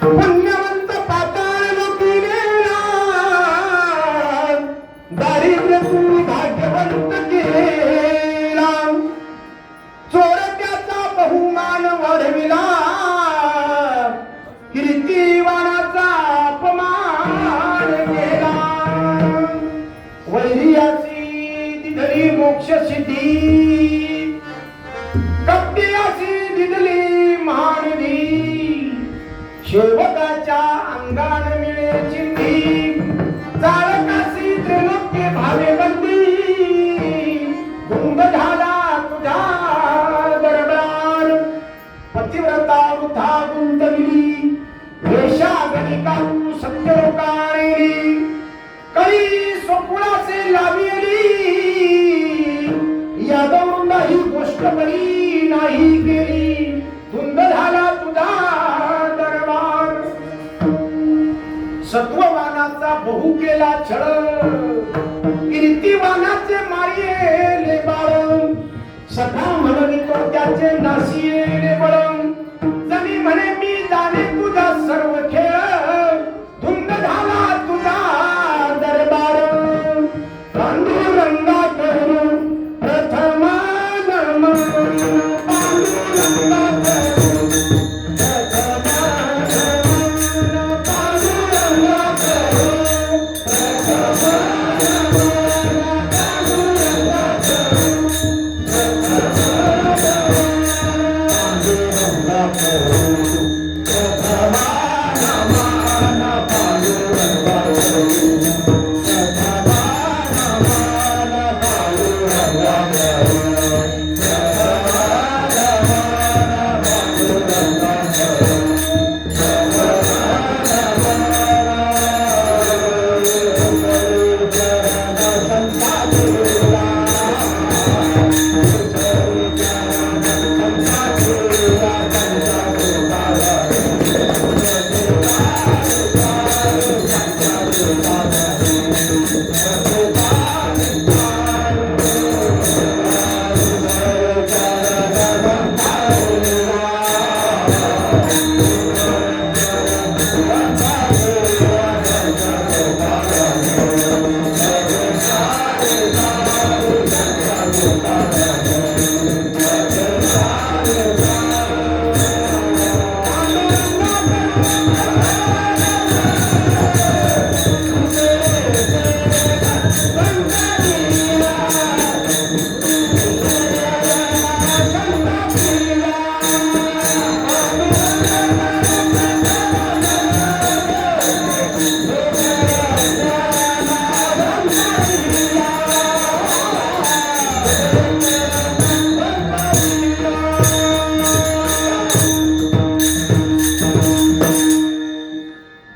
पुण्यवंत पाताळ लोकीनेला दारिद्र्य तू भाग्यवंत केला चोरट्याचा बहुमान वाढविला कीर्तिवानाचा अपमान केला वैर्याची दिधली मोक्ष सिद्धी कपटियाची दिधली महानदी शेवकाच्या अंगान मिळे चिंधी चालकाशी त्रिलोक्य भावे बंदी गुंग झाला तुझा दरबार पतिव्रता वृथा गुंतविली वेशा गणिका तू सत्य लोकाणी कळी स्वकुळाचे लाविली यादवृंदा ही गोष्ट बरी नाही गेली धुंद झाला तुझा सत्ववानाचा बहु केला छळ कीर्तिवानाचे मारिये बाळ सखा म्हणून तो त्याचे नाशिये बळ जणी म्हणे मी जाणे तुझा सर्व खेळ धुंद झाला तुझा दरबार पांडुरंगा करून प्रथम नमन पांडुरंगा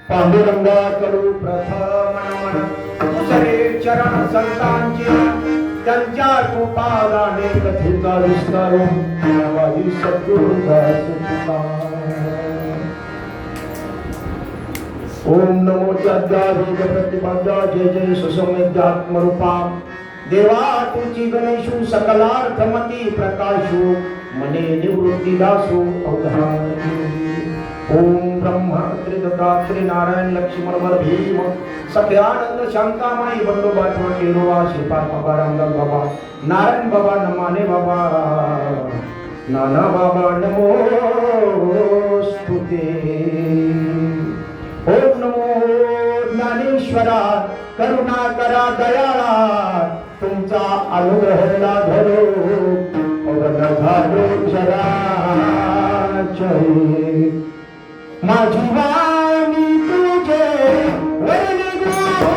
पांडुरंगा करू प्रथम नमन दुसरे चरण संतांचे त्यांच्या कृपादाने कथेचा विस्तार नवाजी सद्गुरुदास ओम नमो वेद प्रतिपाद्या जय जय सुसमेध्यात्मरूपा देवा तुझी गणेशु सकलार्थमती प्रकाशु मने निवृत्तीदासु अवधान ओम ब्रह्मा त्रिदत्तात्रि नारायण लक्ष्मण वर भीम सत्यानंद शांतामाई बंडू बाटवा केरुवा श्रीपाद बाबा रामदास बाबा नारायण बाबा नमाने बाबा नाना बाबा नमो स्तुते ओम नमो ज्ञानेश्वरा करुणा करा दयाळा तुमचा अनुग्रह लाभो अवधानो चराचरे माझी वाणी तुझे वर्णी गुण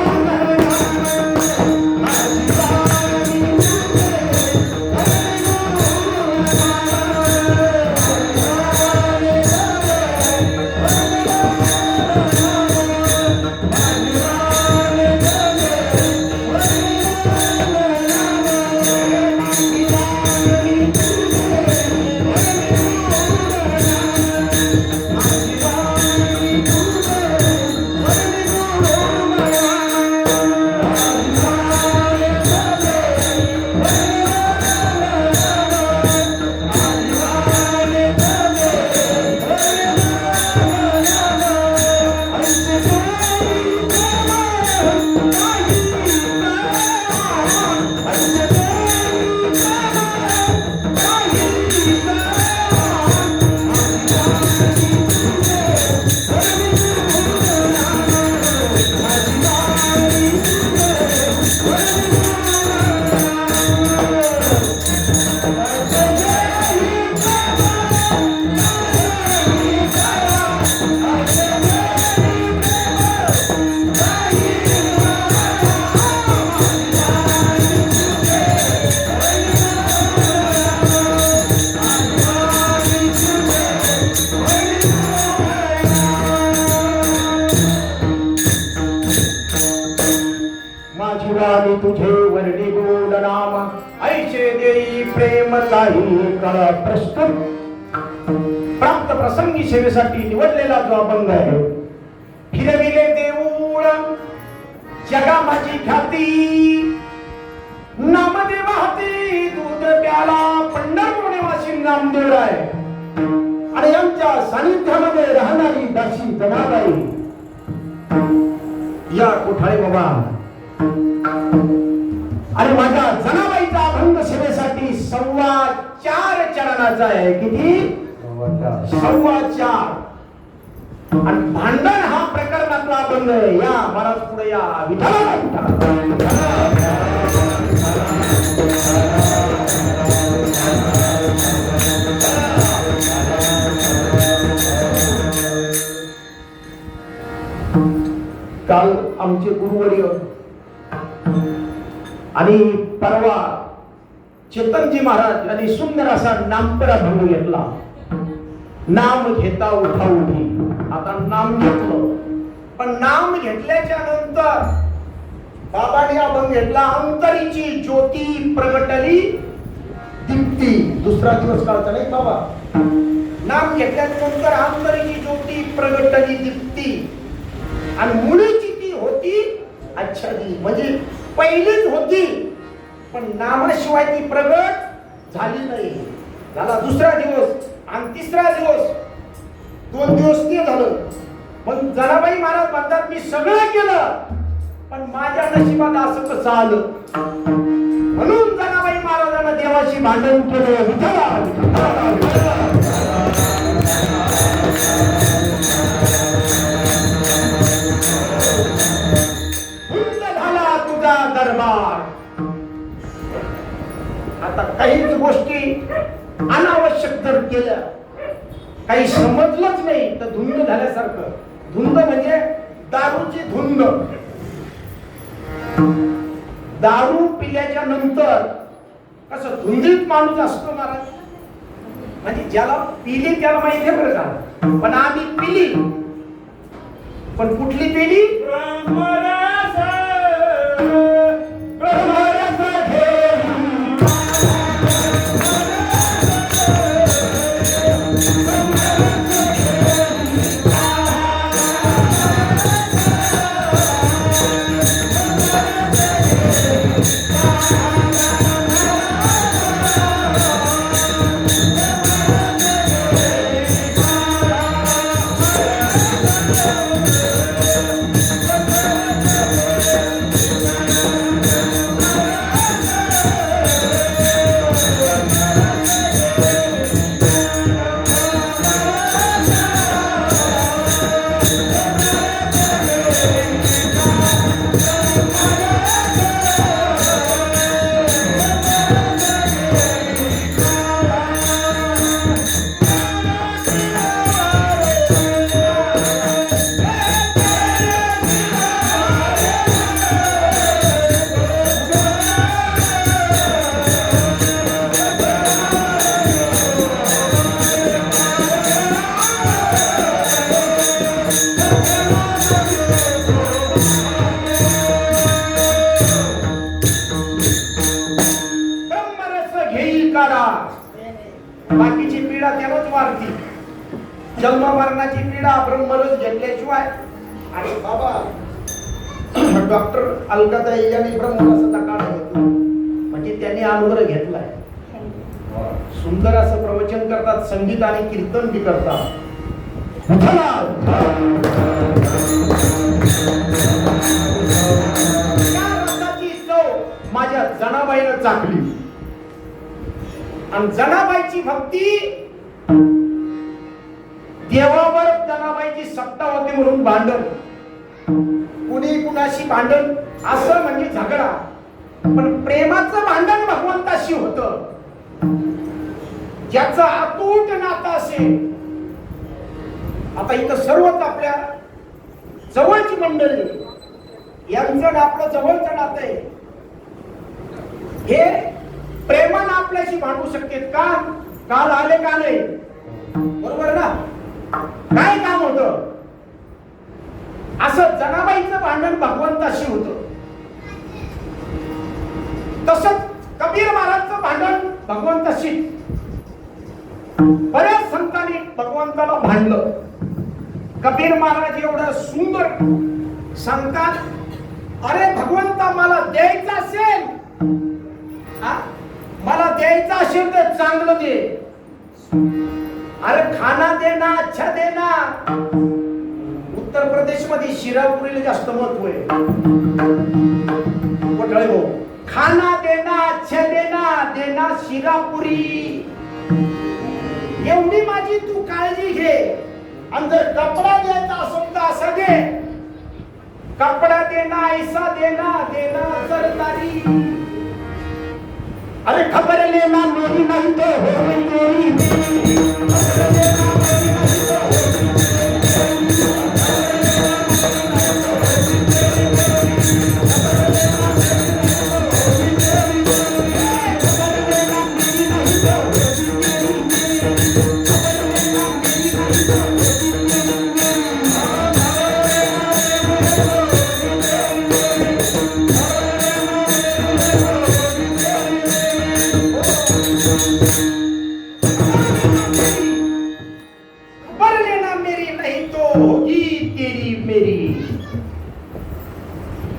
माझी वाणी तुझे वर्णी गोड नाम ऐसे देई प्रेम काही काळ प्रस्तुत प्राप्त प्रसंगी सेवेसाठी निवडलेला जो अभंग आहे फिरविले देऊळ जगा माझी ख्याती नामदेव हाती दूध प्याला पंढरपूर निवासी नामदेव आहे आणि आमच्या सानिध्यामध्ये राहणारी दासी जनाबाई या कोठाळे बाबा आणि माझ्या जनाबाईचा अभंग सेवेसाठी 4.25 चरणाचा आहे किती 4.25 आणि भांडण हा प्रकरणातला अभंग आहे या महाराज पुढे या विठ्ठला काल आमचे गुरुवर्य आणि परवा चेतनजी महाराज यांनी सुंदर असा नामपरा भंग घेतला नाम घेता उठा उठी आता नाम घेतलं पण नाम घेतल्याच्या नंतर बाबांनी अभंग घेतला अंतरीची ज्योती प्रगटली दीप्ती दुसरा दिवस कालचा नाही बाबा नाम घेतल्याच्या नंतर अंतरीची ज्योती प्रगटली दीप्ती आणि मुळीची ती होती आच्छादी म्हणजे पहिलीच होती पण नामाशिवाय ती प्रगट झाली नाही झाला दुसरा दिवस आणि तिसरा दिवस 2 दिवस ते झालं पण जनाबाई महाराज म्हणतात मी सगळं केलं पण माझ्या नशिबात असं कसं आलं म्हणून जनाबाई महाराजांना देवाशी भांडण केलं दरबार आता काहीच गोष्टी अनावश्यक जर केल्या काही समजलंच नाही तर धुंद झाल्यासारखं धुंद म्हणजे दारूची धुंद दारू पिल्याच्या नंतर कसं धुंदीत माणूस असतो महाराज. म्हणजे ज्याला पिली त्याला माहिती आहे बरं का. पण आम्ही पिली, पण कुठली पिली? ब्रह्मरस. ब्रह्मरस बाकीची पीडा त्यालाच वारती. जन्म मरणाची पीडा ब्रह्मरस घेतल्याशिवाय. आणि बाबा डॉक्टर अलकाताई यांनी ब्रह्मरसाचा काढा घेतला, म्हणजे त्यांनी अनुभव घेतलाय. सुंदर असं प्रवचन करतात, संगीत आणि कीर्तन बी करतात. माझ्या जनाबाईनं चाकली, आणि जनाबाईची भक्ती देवावर जनाबाईची सत्ता होती म्हणून भांडण, कुणी कुणाशी भांडण असं म्हणजे झगडा, पण प्रेमाचं भांडण भगवंताशी होतं. ज्याचं अतूट नातं असेल. आता इथं सर्वच आपल्या जवळची मंडळी, यांचं आपलं जवळचं नातं आहे. हे प्रेमानं आपल्याशी भांडू शकतात का? काल आले का नाही? बरोबर ना? काय काम होतं? असं जनाबाईचं भांडण भगवंताशी होतं. तसंच कबीर महाराजचं भांडण भगवंताशी. बऱ्याच संतांनी भगवंताला भांडलं. कबीर महाराज एवढं सुंदर सांगतात, अरे भगवंता मला द्यायचं असेल, मला द्यायचं असेल तर चांगलं दे. अरे खाना देना अच्छा देना. उत्तर प्रदेश मध्ये शिरापुरीला जास्त महत्व आहे. खाना देना अच्छा देना, देना शिरापुरी. एवढी माझी तू काळजी घे. आणि जर कपडा द्यायचा असेल तर असा दे. कपडा देना ऐसा देना, देना सरदारी. अरे खबर लेना मेरी नहीं तो हो गई तेरी.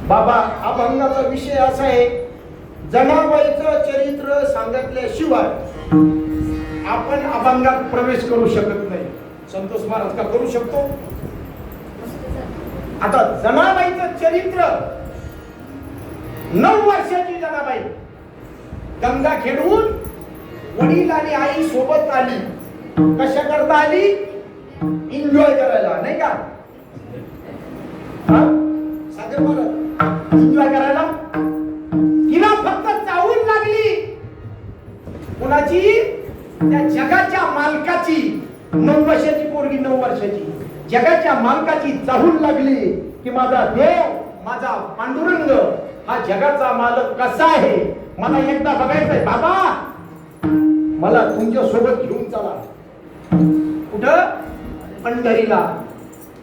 बाबा अभंगाचा विषय असा आहे, जनाबाईचं चरित्र सांगितल्याशिवाय आपण अभंगात प्रवेश करू शकत नाही. संतोष महाराज का करू शकतो? आता जनाबाईचं चरित्र, 9 वर्षाची जनाबाई गंगा खेळून वडील आणि आई सोबत आली. कशा करता आली? एन्जॉय करायला, नाही का? सागर महाराज एन्जॉय करायला. तिला फक्त चावून लागली. कुणाची? त्या जगाच्या मालकाची. 9 वर्षाची पोरगी, 9 वर्षाची जगाच्या मालकाची चाहून लागली की माझा देव, माझा पांडुरंग हा जगाचा मालक कसा आहे. मला एकदा बघायचंय बाबा, मला तुमच्या सोबत घेऊन चला. कुठं? पंढरीला.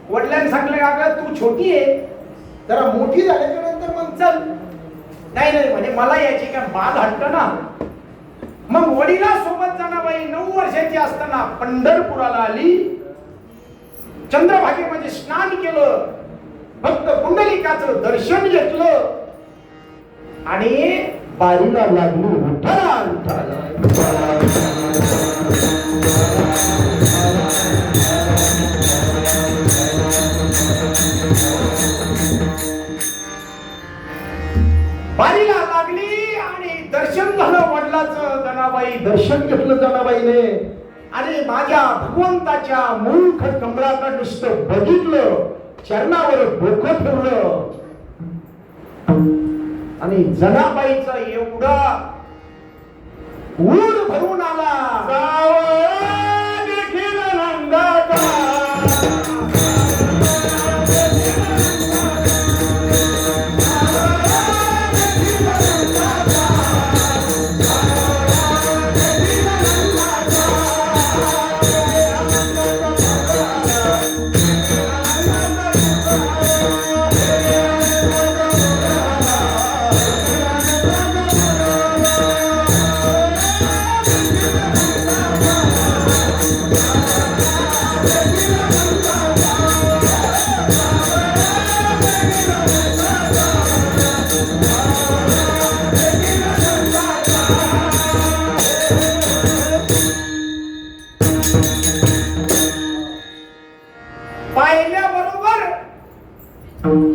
वडिलांनी सांगले का तू छोटी आहे, जरा मोठी झाल्याच्या नंतर मग चल. नाही नाही म्हणे मला याची काय बाल हट्ट ना. मग वडिला सोबत जनाबाई 9 वर्षाची असताना पंढरपुराला आली. चंद्रभागेमध्ये स्नान केलं, फक्त पुंडलिकाचं दर्शन घेतलं आणि बारीला लागली विठ्ठला विठ्ठला. बारीला लागली आणि दर्शन झालं वडिलाचं. जनाबाई दर्शन घेतलं जनाबाईने आणि माझ्या भगवंताच्या मुख कमळाकडे नुसतं बघितलं, चरणावर डोकं ठेवलं आणि जनाबाईचा एवढा ऊर भरून आला. देखील नंदाचा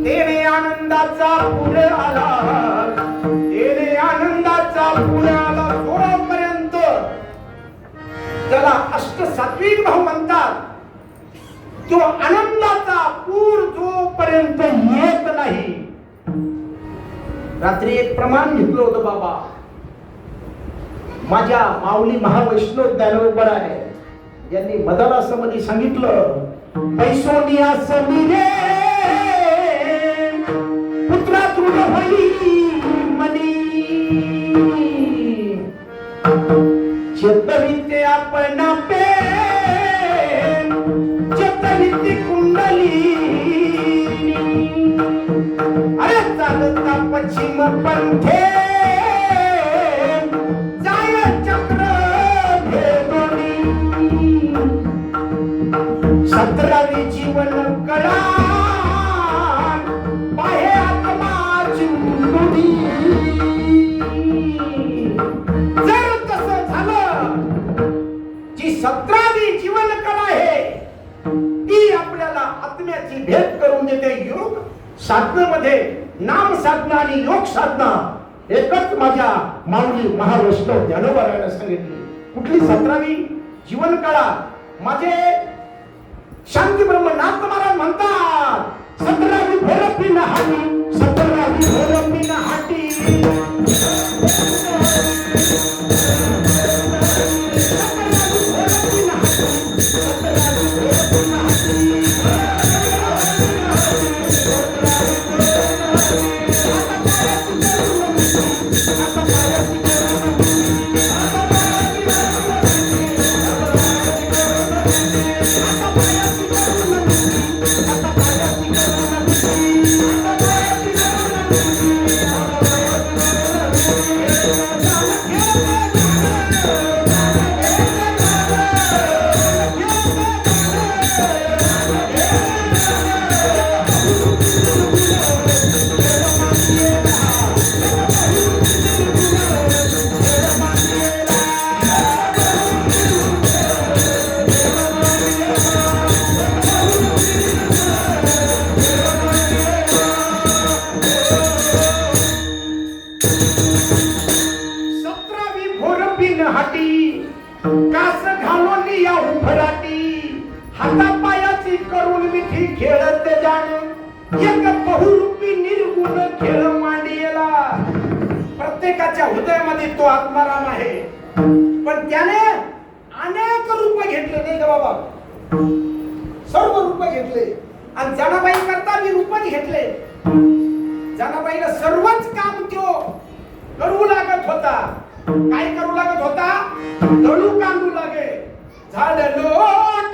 तेने आनंदाचा पूर आला, तेने आनंदाचा पूर आला जोपर्यंत त्याला अष्टसात्विक भाव म्हणतात. तो आनंदाचा पूर जोपर्यंत येत नाही. रात्री एक प्रमाण घेतलं होतं बाबा. माझ्या माऊली महावैष्णव ज्ञानोबर आहे, यांनी मदारासमध्ये सांगितलं, पैसोनिया समीरे पुत्रा तृण होई मनी, चेतविते आपण पेन, चेतविते कुंडली. अरे चालता पश्चिम पंथे जाय चक्र भेदोनी, 17वी जीवन कळा पाहे आत्माची मुंडी. जर तसं झालं जी 17वी जीवन कला आहे ती आपल्याला आत्म्याची भेट करून देते. योग साधनेमध्ये नाम साधना आणि योग साधना एकच माझ्या माऊली महावैष्णव ज्ञानोबारायला सांगितली. कुठली 17वी जीवन कला? माझे शांती ब्रह्मनाथ महाराज म्हणतात, 17वी भोरपी नहाटी, 17वी भोरपी नहाटी. कास घालून या उफराटी, हातापायाची करून मिठी खेळत जाणे, एक बहुरूपी निर्गुण खेळ मांडियला. प्रत्येकाच्या हृदयामध्ये तो आत्माराम आहे, पण त्याने अनेक रूप घेतले नाही का बाबा? सर्व रूप घेतले आणि जनाबाई करता मी रूपच घेतले. जनाबाईला सर्वच काम त्यो करू लागत होता. काय करू लागत होता? दळू कांदू लागे. झाड लोट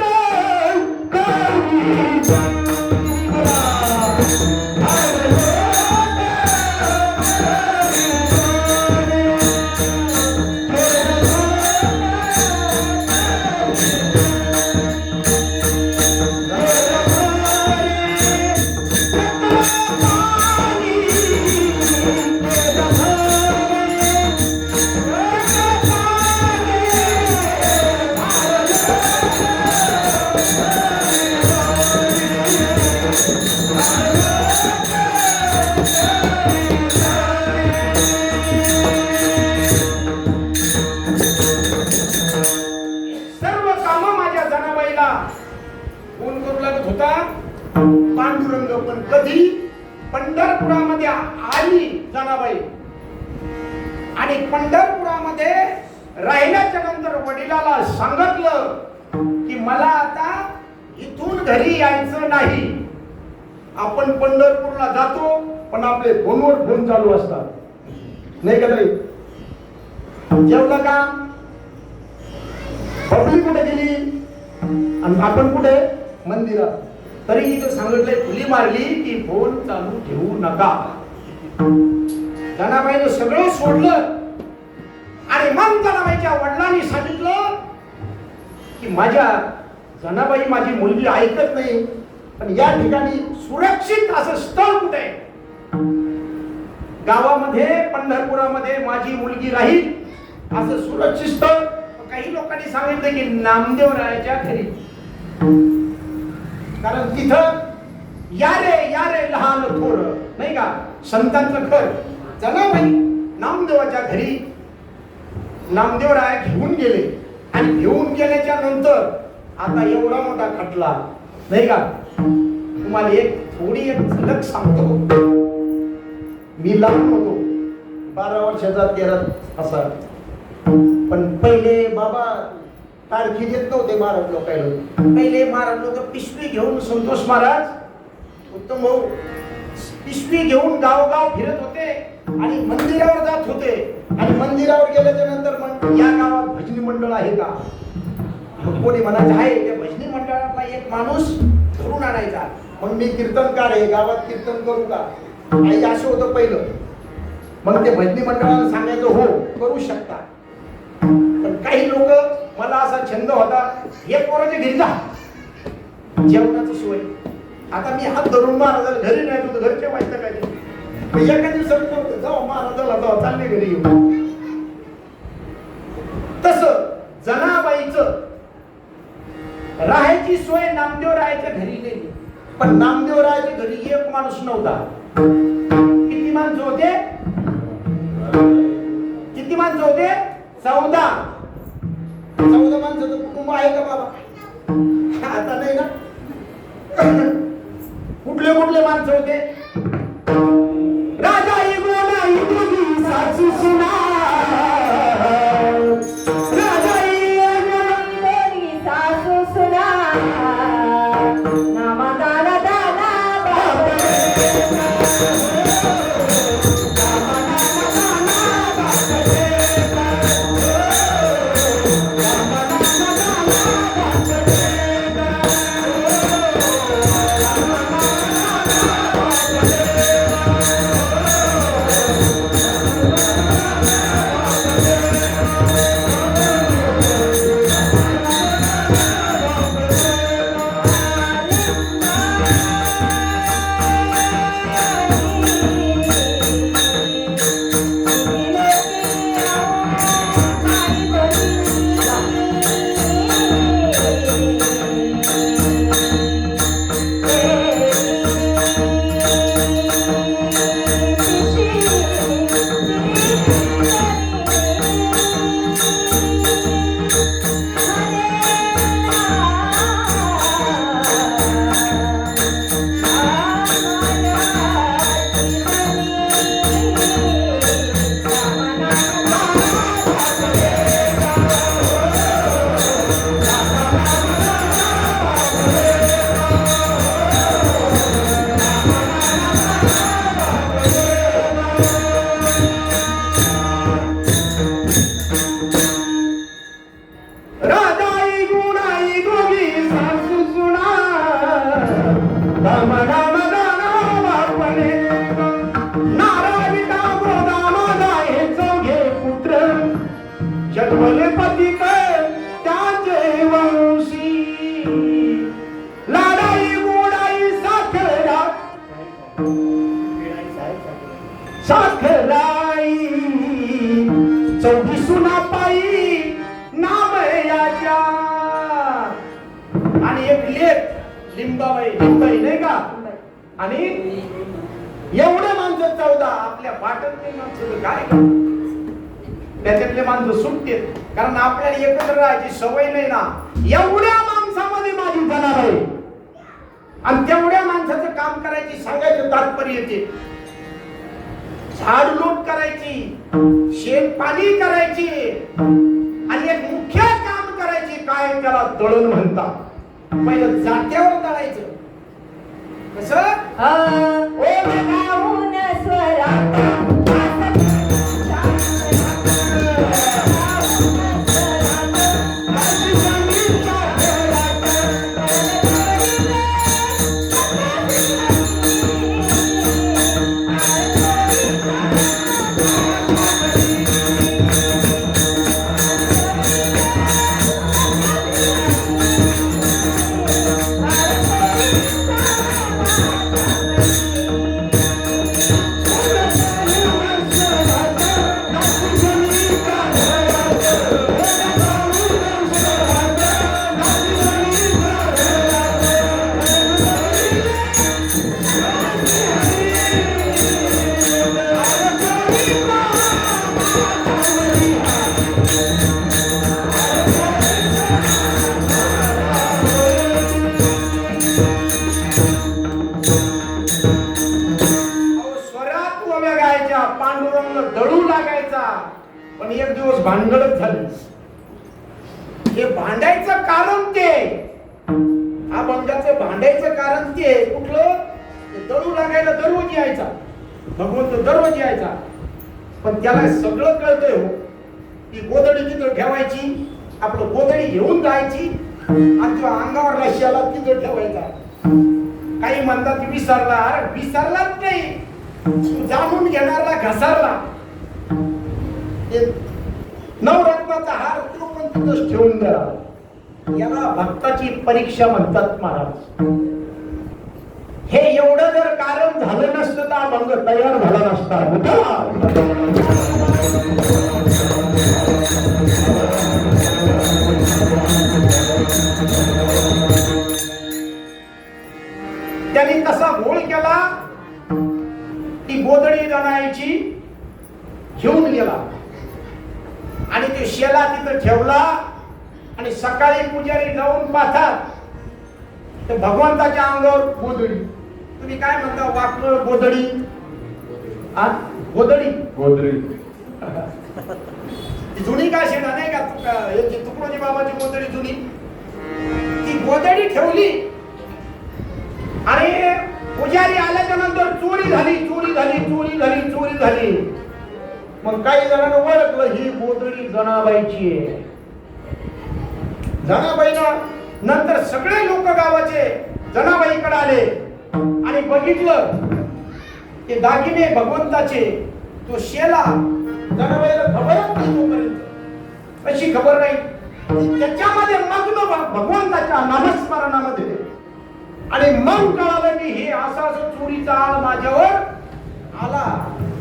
पांडुरंग. पण कधी पंढरपुरामध्ये आली जनाबाई आणि पंढरपुरामध्ये राहिल्याच्या नंतर वडिलाला सांगितलं की मला आता इथून घरी यायचं नाही. आपण पंढरपूरला जातो पण आपले फोनवर फोन चालू असतात नाही का ताई? जेवलं का? बबली कुठे गेली आणि आपण कुठे? मंदिरात. तरी इथं सांगितलंय फुली मारली की फोन चालू ठेवू नका. जनाबाईनं सगळं सोडलं आणि मग जनाबाईच्या वडिलांनी सांगितलं की माझ्या जनाबाई माझी मुलगी ऐकत नाही, पण या ठिकाणी सुरक्षित असं स्थळ कुठे? गावामध्ये पंढरपुरामध्ये माझी मुलगी राहील असं सुरक्षित स्थळ. काही लोकांनी सांगितलं की नामदेवरायाच्या घरी, कारण तिथं या रे लहान थोर नाही का संतांचं घर. जनाबाई नामदेवाच्या घरी नामदेवराय घेऊन गेले आणि घेऊन गेल्याच्या नंतर आता एवढा मोठा खटला नाही का. तुम्हाला एक झलक सांगतो. मी लहान होतो, 12 वर्षाचा 13 असा. पण पहिले बाबा तारखी देत नव्हते महाराज लोकांना. पहिले महाराज लोक पिशवी घेऊन, संतोष महाराज उत्तम भाऊ पिशवी घेऊन गावगाव फिरत होते आणि मंदिरावर जात होते. आणि मंदिरावर गेल्याच्या नंतर मग या गावात भजनी मंडळ आहे का? मग कोणी म्हणायचं आहे. त्या भजनी मंडळातला एक माणूस धरून आणायचा. मग मी कीर्तनकार आहे, गावात कीर्तन करू का? आई असं होतं पहिलं. मग ते भजनी मंडळाला सांगायचं हो करू शकता. पण काही लोक, मला असा छंद होता, हे पोराच्या घरी जा जेवणाचं सोय. आता मी हात धरून महाराजाला घरी नाही होतो, घरचे वाईट काय ते एका दिवसात जाऊ महाराजाला जाऊ चालले घरी येऊ. तस जनाबाईचं राहायची सोय नामदेवरायाच्या घरी नाही. पण नामदेवरायाच्या घरी एक माणूस नव्हता. किती माणसं होते? किती माणसं होते? 14 माणसाचं कुटुंब आहे का बाबा? आता नाही ना. कुठले कुठले माणसं होते? राजा सासू सुना, राजा सासू सुना, नामा दाना दाना जन्मले पतित त्याचे वंशी लाडाई गोडाई साखरा साखराई चौघी सुना पायी नाम याच्या आणि एक लेख लिंबाबाई नाही का आणि एवढे माणसं 14 आपल्या वाटतले माणसं काय त्याच्यातले माणसं सुटते कारण आपल्याला एकत्र राहायची सवय नाही ना एवढ्या माणसामध्ये माझी जनाब आहे आणि तेवढ्या माणसाचं काम करायची सांगायचं तात्पर्य येते झाड लोट करायची शेत पाणी करायची आणि एक मुख्य काम करायची काय त्याला दळण म्हणतात पहिलं जात्यावर दळायचं कसं पण एक दिवस भांडणच झाली हे भांडायचं कारण ते अभंगाचं भांडायचं कारण ते कुठलं दळू लागायला दररोज यायचा भगवंत दररोज यायचा पण त्याला सगळं कळतंय हो ती गोधडी तिथं ठेवायची आपलं गोधडी घेऊन जायची आणि तो अंगावर रश्याला तिथं ठेवायचा काही म्हणतात विसरला अरे विसरलाच नाही जाणून घेणारला घसारला नवरत्नाचा हार तो पण तिथंच ठेवून द्या याला भक्ताची परीक्षा म्हणतात महाराज हे एवढं जर कारण झालं नसतं तर अभंग तयार झाला नसता त्यांनी तसा घोळ केला ती गोधडी जणायची घेऊन गेला आणि ते शेला तिथं ठेवला आणि सकाळी पुजारी जाऊन पाहतात तर भगवंताच्या अंगावर गोधडी तुम्ही काय म्हणता वाकळ गोधडी गोधडी गोधडी जुनी का शेणा नाही का तुकडोजी बाबाची गोधडी जुनी ती गोधडी ठेवली आणि पुजारी आल्याच्या नंतर चोरी झाली चोरी झाली चोरी झाली चोरी झाली मग काही जणांना ओळखलं ही गोधडी जनाबाईची आहे जनाबाईला नंतर सगळे लोक गावाचे जनाबाईकडे आले आणि बघितलं ते दागिने भगवंताचे तो शेला जनाबाईला खबरच नाही तोपर्यंत अशी खबर नाही त्याच्यामध्ये मग्न भगवंताच्या नामस्मरणामध्ये आणि मग कळालं की हे असा चोरीचा आळ माझ्यावर आला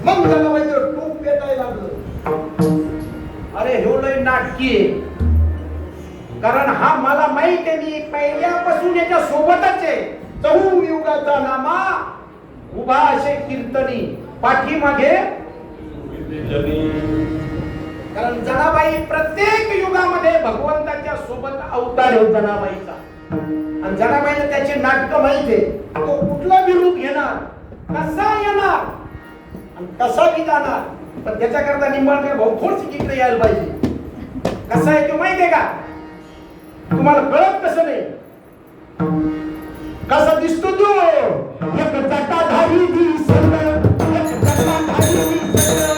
मग जनाबाईचं टोप पेटायला लागलं अरे एवढं नाटकी कारण हा मला माहित आहे मी पहिल्यापासून याच्या सोबतच आहे चहुयुगाचा नामा उभा असे कीर्तनी पाठीमागे कारण जनाबाई प्रत्येक युगामध्ये भगवंताच्या सोबत अवतार आहे जनाबाईचा आणि जनाबाईला त्याचे नाटक माहित आहे तो कुठला विरूप घेणार कसा येणार आणि कसा बी जाणार पण त्याच्याकरता निंबाळकर भाऊ थोडस इकडे यायला पाहिजे कसा आहे तो माहिती आहे का तुम्हाला कळत कसं नाही कसा दिसतो तो एक जटाधारी दिसतो एक जटाधारी दिसतो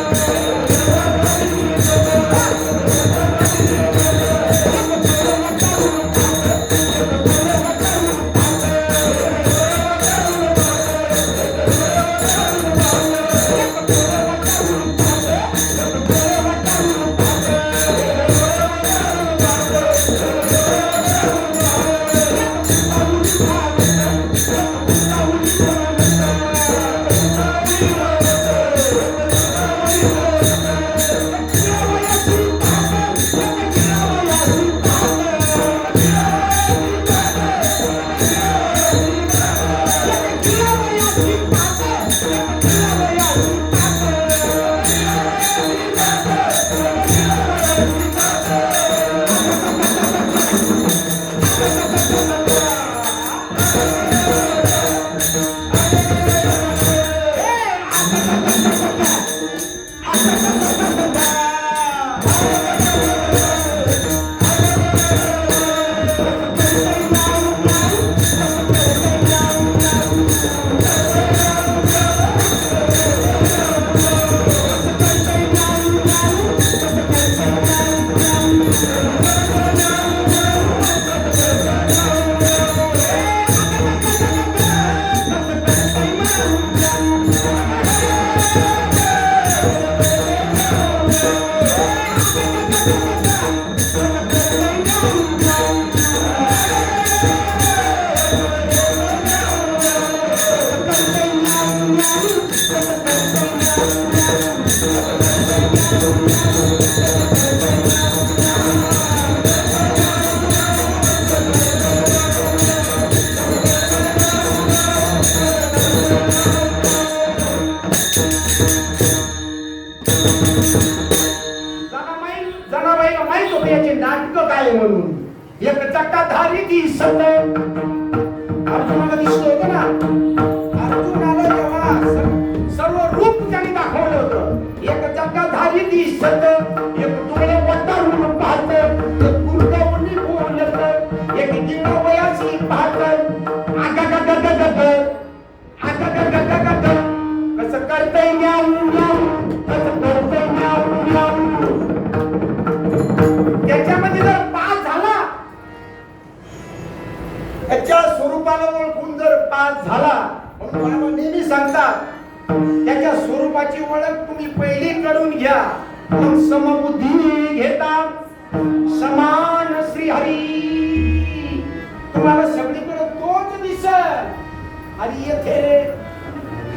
अर्जुनाला माहित होतं याचे नाटक काय म्हणून. एक चक्काधारी दिसत अर्जुनाला दिसत होतं ना. अर्जुनाला जेव्हा सर्व रूप त्यांनी दाखवलं होतं. एक चक्काधारी दिसत, एक डोळे वटारून पाहत, एक गुरगवणी बोलत, एक गिरवयाची पाहत. कसं करतंय म्याऊ म्याऊ, कसं करतंय म्याऊ म्याऊ. त्याच्यामध्ये जर पास झाला, त्याच्या स्वरूपाला ओळखून जर पास झाला, म्हणून बाबा नेहमी सांगतात त्याच्या स्वरूपाची ओळख तुम्ही पहिली करून घ्या, मग समबुद्धी घेता समान श्रीहरी. तुम्हाला सगळीकडे तोच दिसल. हरी येथे रे,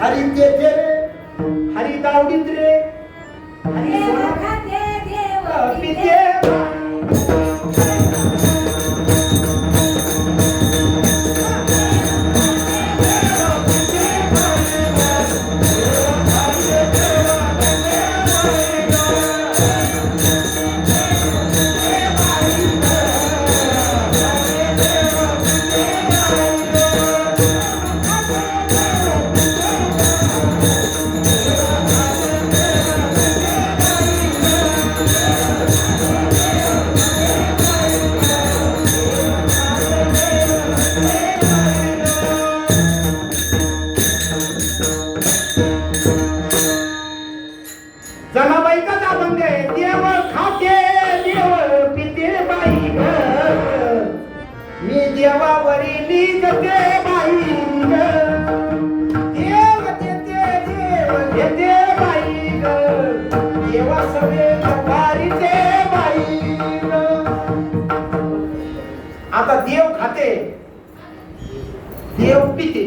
हरी तेथे रे, हरी दावडीत रे, हरी पिते. आता देव खाते, देव पिते,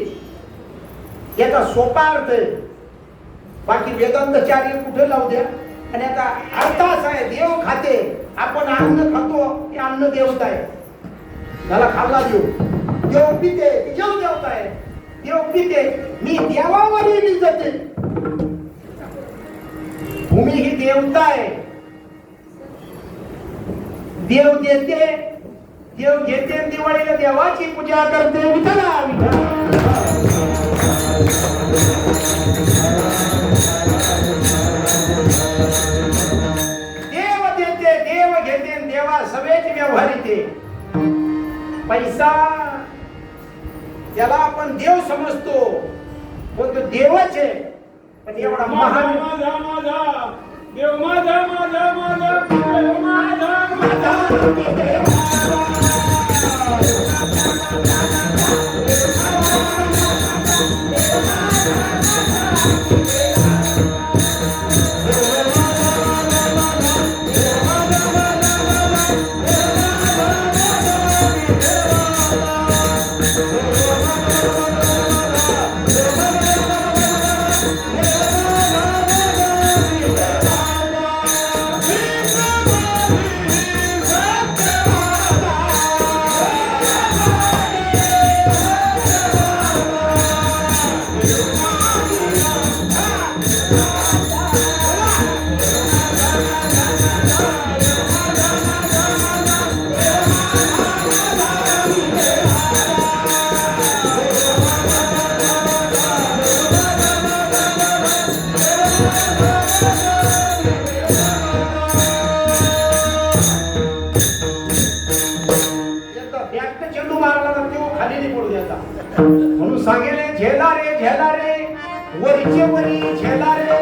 याचा सोपा अर्थ आहे. बाकी वेदांतचार्य कुठे लावू द्या. आणि आता अर्थ असा आहे, देव खाते, आपण अन्न खातो, हे अन्न देवता आहे, त्याला खाल्ला देव. देव पिते, देव देवता आहे. देव पिते, मी देवावरील जाते. भूमी ही देवता आहे. देव देते, देव घेते, दिवाळीला देवाची पूजा करते. विठ्ठला देव देते, देव घेते, देवा सगळेच व्यवहार येते. पैसा त्याला आपण देव समजतो, पण तो देवच आहे. पण एवढा महान माझा माझा देव, माझा माझा माझा देव, माझा माझा म्हणून सांगेले झेला रे वरीचे वरी झेला रे.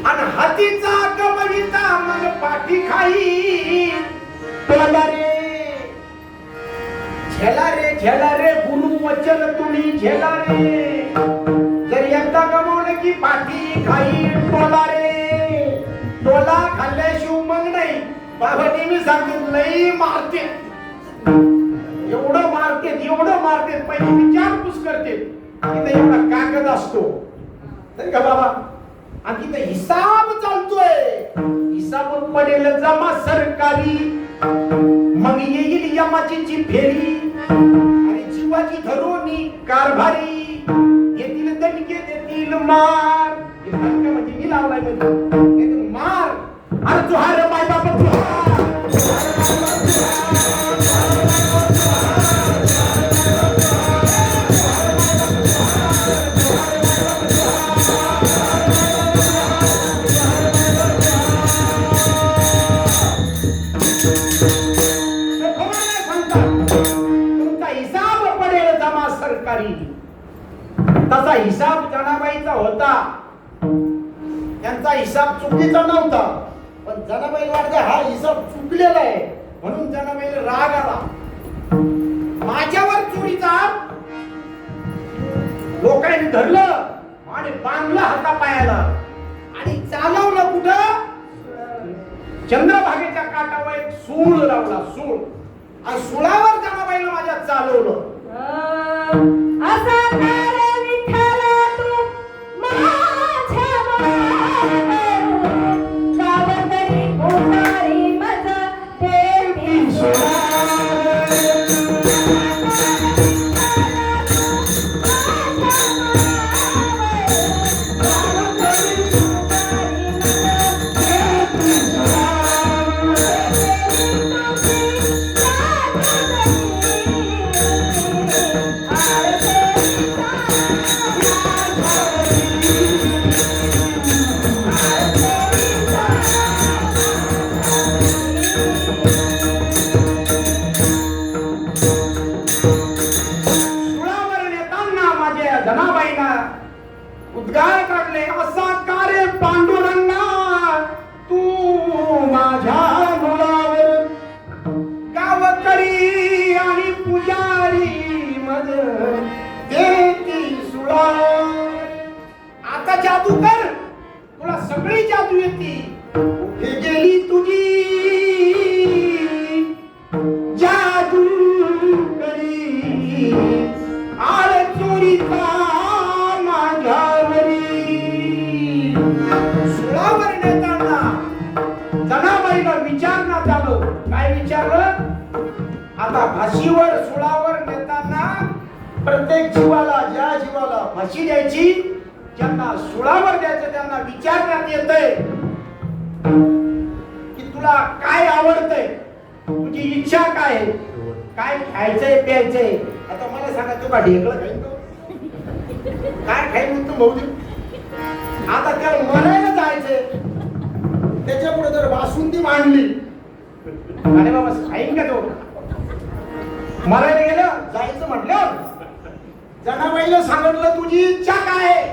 आणि हातीचा कमविता मग पाठी खाई टोला रे. झेला रे गुरु वचन तुम्ही झेला रे. जर एकदा गमवलं की पाठी खाई टोला रे. टोला खाल्ल्याशिवाय मग नाही. बाबा नेहमी सांगतो लई मारते, एवढं मारते, पहिले विचारपूस करते. तिथे एवढा कागद असतो नाही का बाबा, आणि तिथे हिसाब चालतोय. हिसाब पडेल जमा सरकारी, मग येईल यमाची फेरी. आणि जीवाची धरोनी कारभारी, येतील दणके देतील मार. म्हणजे मी लावलाय मार होता त्यांचा हिसाब चुकीचा नव्हता, पण जनाबाई वाटते हा हिसाब चुकलेला आहे म्हणून जनाबाईला राग आला. माझ्यावर चोरीचा लोकांनी धरलं आणि बांधलं हातापायाला आणि चालवलं कुठं? चंद्रभागेच्या काठावर एक सूळ लावला, सूळ. आणि सुळावर जनाबाईला माझ्या चालवलं. असा रे विठ्ठल तू माझ्या गावकरी कोठारी मज देवी सुळावर नेताना माझ्या जनाबाईला उद्गार काढले, असा का रे पांडुरंगा तू माझ्या मुलावर गावकरी आणि पुजारी मज देती सुळा. आता जादू कर, तुला सगळी जादू येते. कुठे गेली तुझी जादू करी आळ चोरीचा माझ्यावरी. सुळावर नेताना जनाबाईला विचारण्यात आलं. काय विचारलं? आता फाशीवर सुळावर नेताना प्रत्येक जीवाला, ज्या जीवाला फाशी द्यायची, ज्यांना सुळावर द्यायचं त्यांना विचारण्यात येतंय की तुला काय आवडतंय, तुझी इच्छा काय आहे, काय खायचंय प्यायचंय. आता मला सांगा, तू का ढेकळं खाईन तो? काय खाईन तू भाऊ? आता त्याला मरायला जायचंय, त्याच्यापुढे जर बासुंदी मांडली, अरे बाबा खाईन का तो? मरायला गेलं जायचं म्हटलं, जनाबाईला सांगितलं तुझी इच्छा काय आहे.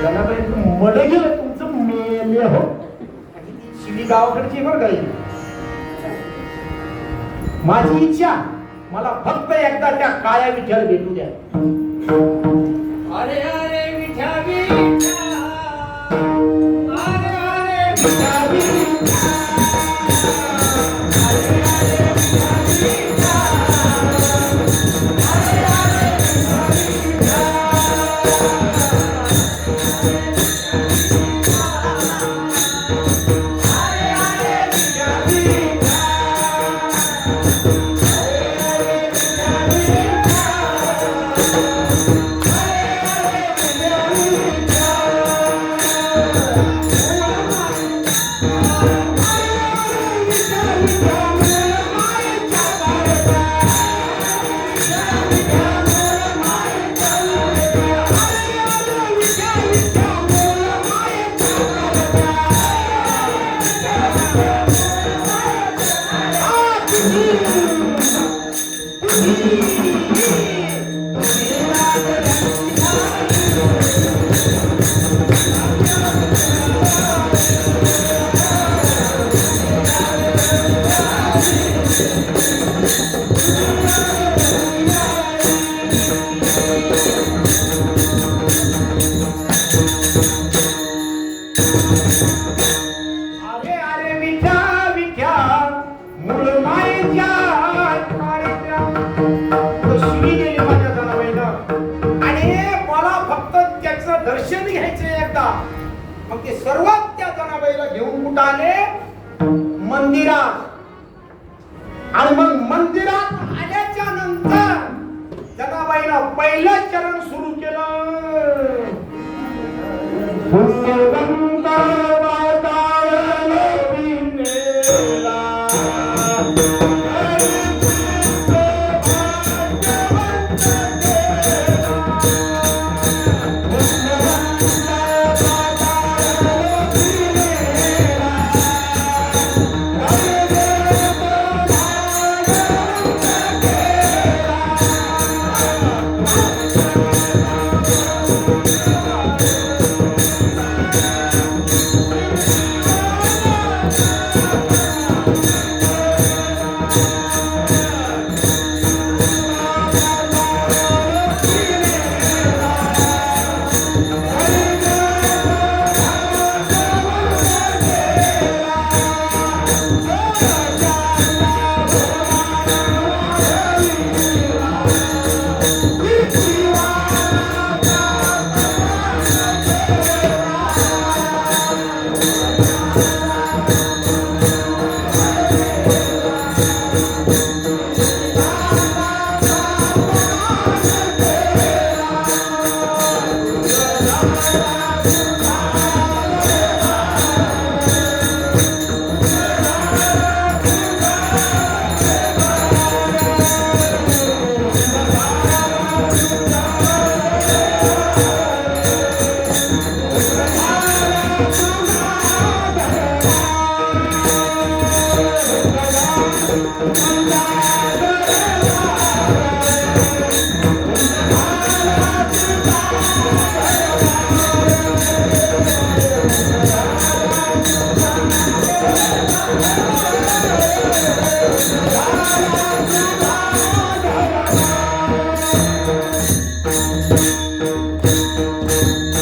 जनाबाई मड गेलं तुमचं मेले हो. शिवी गावाकडची बरं काही. माझी इच्छा, मला फक्त एकदा त्या काळ्या विठ्ठल भेटू द्या. अरे अरे विठा विठा, अरे अरे विठा विठा, अरे अरे विठा विठा, अरे अरे विठा विठा. अरे अरे विठा विठ्या, मूळ मायेच्या काळीच्या. शिवी गेली माझ्या जनाबाईला आणि मला फक्त त्याचं दर्शन घ्यायचं एकदा. मग ते सर्वात त्या जनाबाईला घेऊन कुठं आले? मंदिरात. आणि मग मंदिरात आल्याच्या नंतर जनाबाईनं पहिलं चरण सुरू केलं. पुण्यवंत वातावरण पिनेला,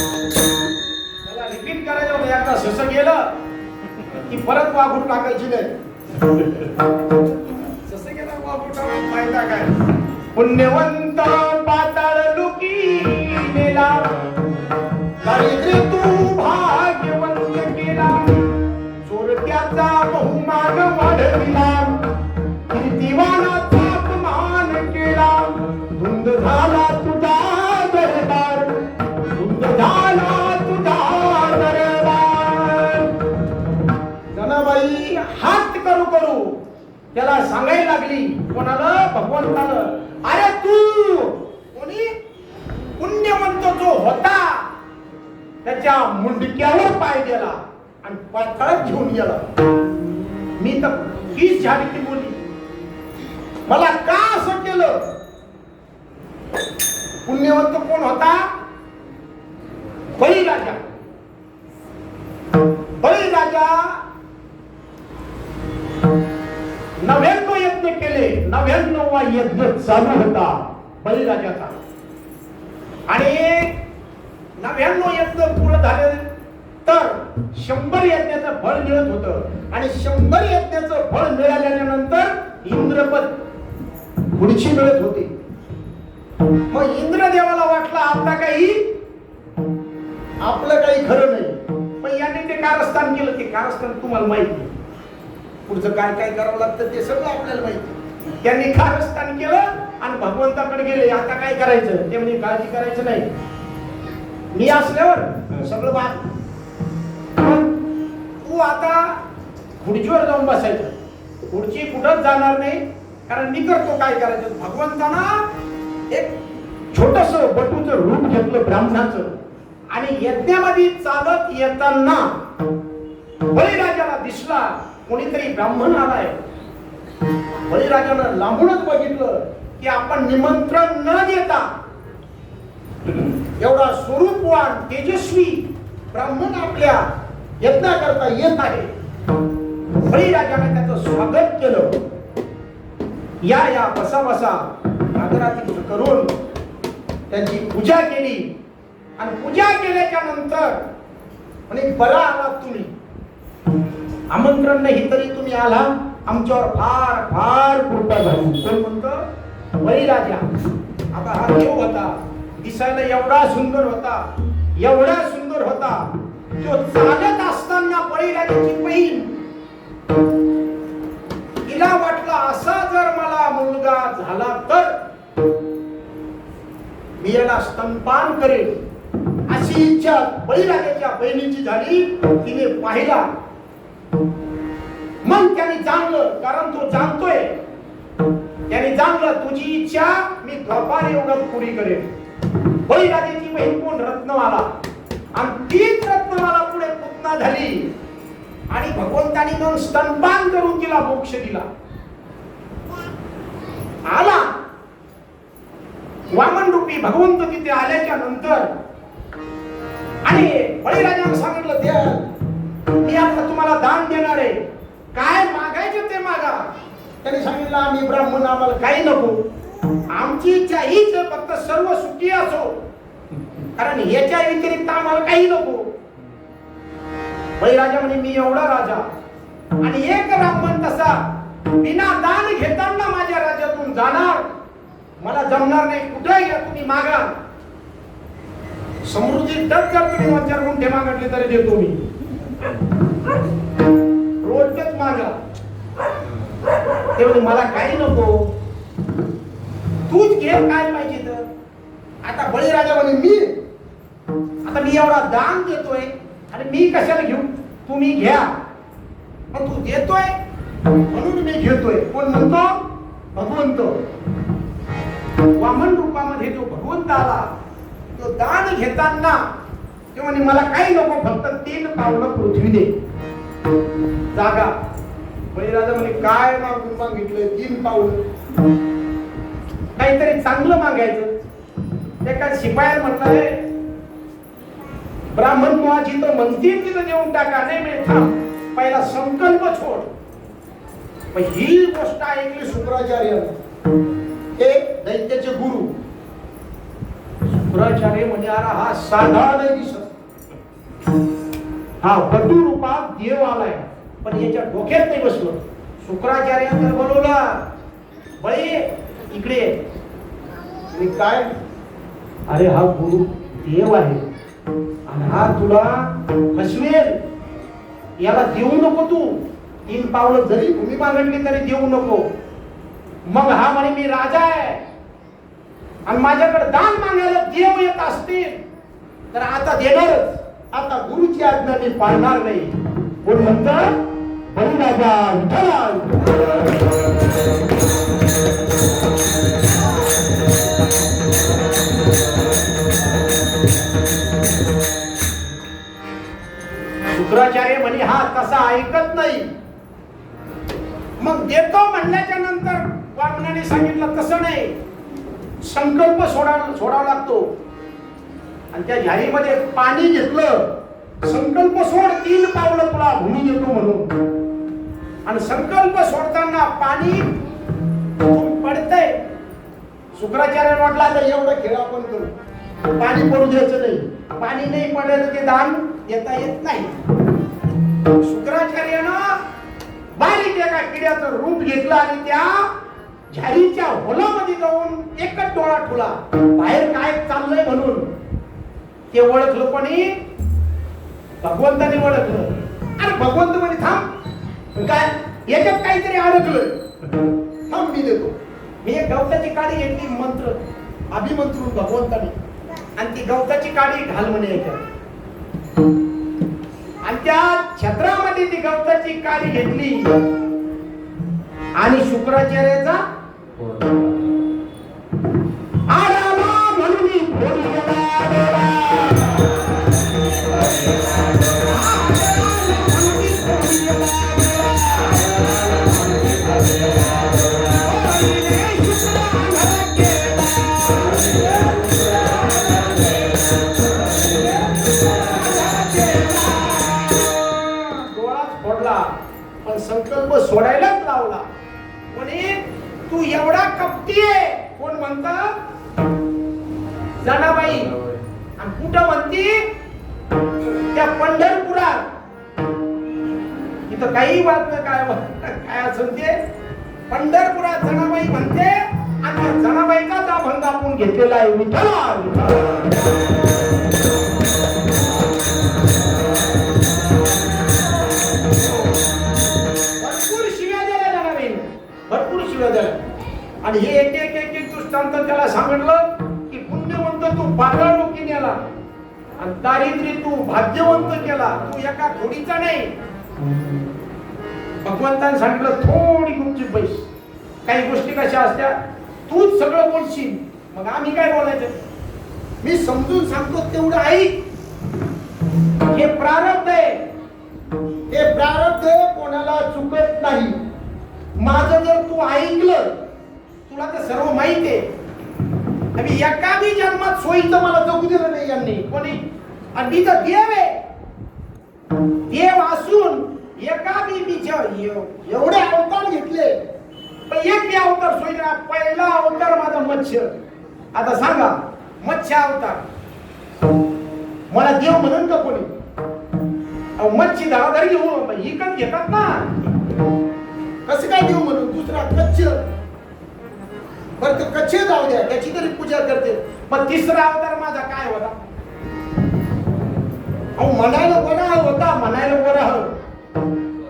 त्याला रिपीट करायचं होतं. एकदा सस गेलं की परत वाघून टाकायची नाही. सस गेला वाघून टाकून फायदा काय? पुण्यवंत पाताळ लुकी गेला, दारिद्र्य तू भाग्यवंत केला, चोरट्याचा बहुमान वाढविला, कीर्तिवानाचा अपमान केला, धुंद झाला तुझा दरबार, धुंद झाला तुझा दरबार. जनाबाई हात करू करू त्याला सांगायला लागली. कोणाला? भगवंतानं. अरे तू कोणी? पुण्यवंत जो होता त्याच्या मुंडक्यावर पाय गेला आणि पाताळात घेऊन गेला. मी तर हीच झाडकी बोली. मला का असं केलं? पुण्यवंत कोण होता? बळीराजा. बळीराजा 99 यज्ञ केले. 99वा यज्ञ चालू होता बळीराजाचा. आणि 99 यज्ञ पूर्ण झाले तर 100 यज्ञाचं फळ मिळत होतं. आणि 100 यज्ञाचं फळ मिळाल्यानंतर इंद्रपद पुढची मिळत होती. मग इंद्रदेवाला वाटलं आता काही आपलं काही खरं नाही. पण यांनी ते कारस्थान केलं. ते कारस्थान तुम्हाला माहिती, पुढचं काय काय करावं लागतं ते सगळं आपल्याला माहिती. त्यांनी कारस्थान केलं आणि भगवंताकडे गेले. आता काय करायचं? ते म्हणजे काळजी करायचं नाही, मी असल्यावर सगळं बात. तू आता खुर्चीवर जाऊन बसायचं. खुर्ची कुठंच जाणार नाही, कारण मी करतो काय करायचं. भगवंताना एक छोटस बटूचं रूप घेतलं ब्राह्मणाचं. आणि यज्ञामध्ये चालत येताना बळीराजाला दिसला कोणीतरी ब्राह्मण आलाय. बळीराजानं लांबूनच बघितलं की आपण निमंत्रण न देता एवढा स्वरूपवान तेजस्वी ब्राह्मण आपल्या यज्ञाकरता येत आहे. बळीराजाने त्याचं स्वागत केलं. या या बसा बसा आदरातिथ्य करून त्यांची पूजा केली. आणि पूजा केल्याच्या नंतर म्हणे बरा आलात तुम्ही, आमंत्रण नाही तरी तुम्ही आला, आमच्यावर फार फार कृपा झाली. कोण म्हणतो? बळीराजा. आता हा देव होता, दिसायला एवढा सुंदर होता, एवढा सुंदर होता. तो चालत असताना बळीराजाची बहीण तिला वाटलं असा जर मला मुलगा झाला तर मी याला स्तनपान करेल, अशी इच्छा बळीराजाच्या बहिणीची झाली. तिने पाहिला. मग त्याने जाणलं, कारण तो जाणतोय, त्याने जाणलं तुझी इच्छा मी द्वापार युगात पुरी करेन. बळीराजाची बहीण कोण? रत्नमाला. आणि तीच रत्नमाला पुढे पुतना झाली. आणि भगवंतानी मग स्तनपान करून तिला मोक्ष दिला. आला वामन रूपी भगवंत तिथे आल्याच्या नंतर. आणि बळीराजाने सांगितलं द्या, मी आता तुम्हाला दान देणार आहे, काय मागायचं ते मागा. त्यांनी सांगितलं आम्ही ब्राह्मण, आम्हाला काही नको, आमची इच्छा हीच फक्त सर्व सुखी असो, कारण याच्या व्यतिरिक्त आम्हाला काही नको. बळीराजा म्हणे मी एवढा राजा आणि एक ब्राह्मण तसा बिना दान घेताना माझ्या राज्यातून जाणार, मला जमणार नाही. कुठे घ्या तुम्ही मागा, समृद्धी जर तुम्ही 2-4 गुंठे मागितले तरी देतो मी. ते म्हणे मला काही नको, तूच घे काय पाहिजे तर. आता बळीराजा म्हणे आता मी एवढा दान देतोय आणि मी कशाला घेऊ, तुम्ही घ्या. पण तू देतोय म्हणून मी घेतोय. कोण म्हणतो? भगवंत. वामन रूपामध्ये जो भगवंत आला, तो दान घेताना ते म्हणे मला काही नको, फक्त 3 पावलं पृथ्वी दे, जागा. बळीराजा म्हणे काय मागून मागितलंय 3 पाऊल, काहीतरी चांगलं मागायचं. ते काय शिपायाला म्हटलंय ब्राह्मण मुळा जिथं म्हणतील तिथं देऊन टाका. नाही मिळेल, थांब, पहिला संकल्प छोड. पण ही गोष्ट ऐकली शुक्राचार्य, हे दैत्याचे गुरु. शुक्राचार्य म्हणजे अरे हा साधा नाही दिसत, हा बटू रूपात देव आलाय, पण याच्या डोक्यात नाही बसलो. शुक्राचार्यांना बोलवलं, बळे इकडे. आणि काय, अरे हा गुरु देव आहे आणि हा तुला फसवेल, याला देऊ नको तू. 3 पावलं जरी भूमी मागणली तरी देऊ नको. मग हा म्हणे मी राजा आहे आणि माझ्याकडे दान मागायला देव येत असतील तर आता देणारच. आता गुरुची आज्ञा मी पाळणार नाही. कोण म्हणतं? बळीराजा विठ्ठल. शुक्राचार्य म्हणे हा तसा ऐकत नाही. मग देतो म्हणल्याच्या नंतर वामनाने सांगितलं तसं नाही, संकल्प सोडावा लागतो. आणि त्या झाडीमध्ये पाणी घेतलं, संकल्प सोड 3 पावलं तुला भूमी देतो म्हणून. आणि संकल्प सोडताना पाणी पडतंय. शुक्राचार्य म्हटला तर एवढं खेळ आपण करू, पाणी पडू द्यायचं नाही. पाणी नाही पडलं ते दान देता येत नाही. शुक्राचार्यानं बारीक एका किड्याचं रूप घेतलं आणि त्या झाडीच्या होलामध्ये जाऊन एकच डोळा ठेवला, बाहेर काय चाललंय म्हणून. ते ओळखलं, पण भगवंताने ओळखलं. अरे भगवंत म्हणे थांब, काय याच्यात काहीतरी अडकलं, थांब मी देतो. मी एक गवताची काडी घेतली, मंत्र अभिमंत्रून भगवंताने, आणि ती गवताची काडी घाल म्हणे याच्यात. आणि त्या छत्रामध्ये ती गवताची काडी घेतली आणि शुक्राचार्याचा आरामा म्हणून संकल्प सोडायलाच लावला. म्हणे तू एवढा कपटी आहे. कोण म्हणतात? जनाबाई. आणि कुठं म्हणती? त्या पंढरपुरात. इथं काही बातम्या काय असेल ते पंढरपुरात जनाबाई म्हणते, आणि त्या जनाबाईचाच अभंग आपण घेतलेला आहे. भरपूर शिव्या दिल्या. आणि हे एक दृष्टांत त्याला सांगितलं की पुण्यवंत तू पाताळमुखी नेला आणि दारिद्र्य तू भाग्यवंत केला, तू एका थोडीचा नाही. भगवंताने सांगितलं थोडी गुपचूप बैस. काही गोष्टी कशा असत्या, तूच सगळं बोलशील, मग आम्ही काय बोलायचं. मी समजून सांगतो तेवढं ऐक. हे प्रारब्ध आहे, हे प्रारब्ध कोणाला चुकत नाही. माझं जर तू ऐकलं, तुला तर सर्व माहिती आहे. मी एका बी जन्मात सोयीचं मला जगू दिलं नाही यांनी कोणी. आणि मी तर देव आहे, देव असून एका बी एवढे अवतार घेतले, पण एक बी अवतार सोयी. पहिला अवतार माझा मत्स्य. आता सांगा, मत्स्य अवतार मला देव म्हणून का कोणी? मच्छी धडाधडी घेऊ इकत घेतात ना, कसं काय देऊ म्हणून. दुसरा कच्छ, बरं ते कच्छ जाऊ द्या, त्याची तरी पूजा करते. पण तिसरा अवतार माझा काय होता? अहो म्हणायला वराह होता, म्हणायला वराह.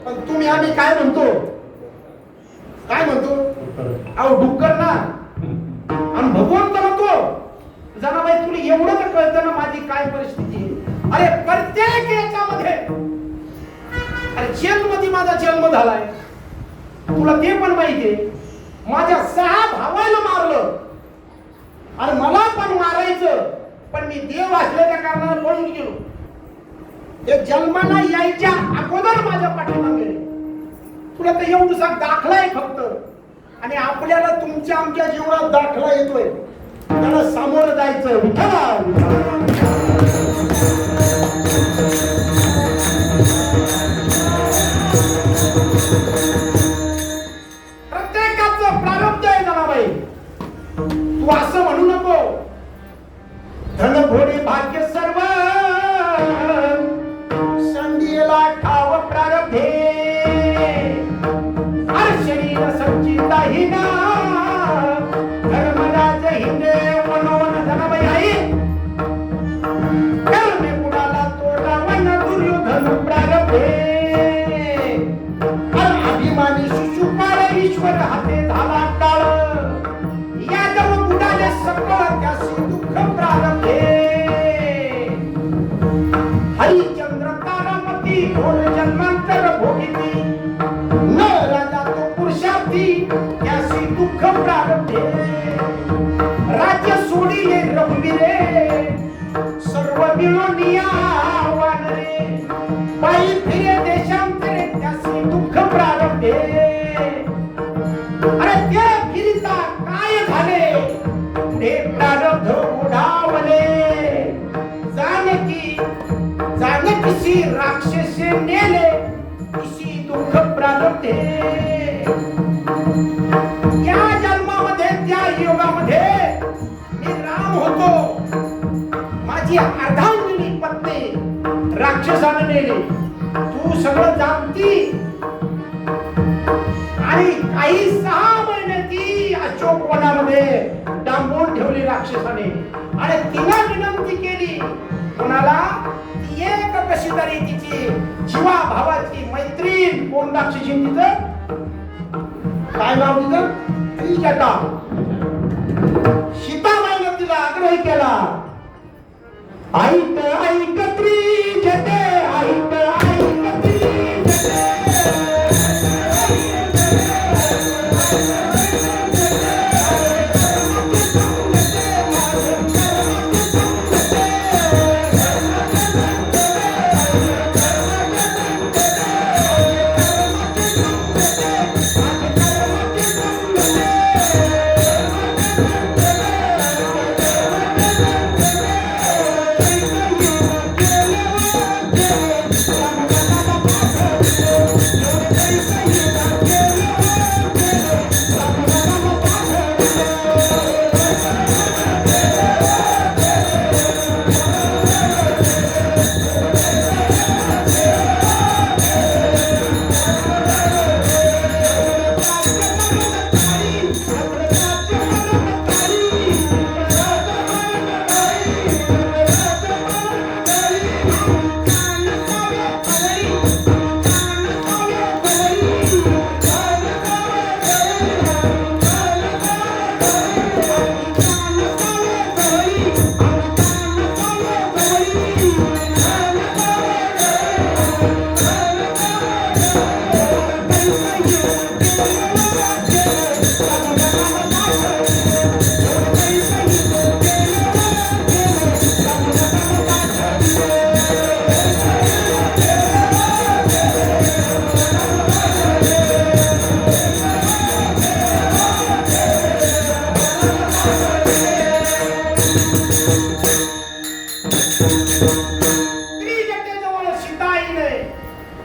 पण तुम्ही आम्ही काय म्हणतो? काय म्हणतो? अहो डुक्कर ना. आणि भगवंत म्हणतो जनाबाई तुला एवढं तर कळतं ना माझी काय परिस्थिती आहे. अरे प्रत्येक याच्यामध्ये अरे जेलमध्ये माझा जन्म झालाय, तुला ते पण माहितीये. माझ्या 6 भावाला मारलं आणि मला पण मारायचं, पण मी देव असल्याच्या कारणाने पळून गेलो. ते जन्माला यायच्या अगोदर माझ्या पाठीमागे गेले. तुला तर एवढा दाखला आहे फक्त, आणि आपल्याला तुमच्या आमच्या जीवनात दाखला येतोय, त्याला सामोरं जायचं. विठ्ठला प्रत्येकाचं प्रारब्ध आहे जनाबाई. तू असं म्हणू नको धन घोडे भाग्य सर्व संधीला ठाव प्रारब्धे हर शरीर संचिता हिना धर्मराज हिंदे मनोन धनबाई आई कर्मे बुडाला तो रावण दुर्योधन प्रारब्धे हर अभिमानी शिशुपाल ईश्वर हाते झाला काळ यादव बुडाले सकळ त्यासी दुःख प्रारब्धे हरिचंद्र तारामती घोर जन्मांतर भोगिती न राजा तो पुरुषार्थी त्यासी दुःख प्रारब्धे राज्य सोडिले रघुवीरे सर्व मिळवनिया वानरे पायी फिरे देशांतरे त्यासी दुःख प्रारब्धे अरे ते फिरता काय झाले पुढे प्रारब्ध उडावले जानकीशी राक्षसे नेले इशी दुःख प्रारब्धे या जन्मामध्ये त्या युगामध्ये मी राम होतो, माझी अर्धांगिनी पत्नी राक्षसाने नेली. तू सगळं जाणती. आणि काही 6 महिने ती अशोक वनामध्ये डांबून ठेवली राक्षसाने. आणि तिला विनंती केली कोणाला, ती एक कशी तरी तिची जीवा भावाची मैत्रीण कोण राक्षसी तिचं काय नाव तिचं ती जटा सीताबाईने तिला आग्रह केला. ऐक ऐकत्री जटे ऐक ऐकत्री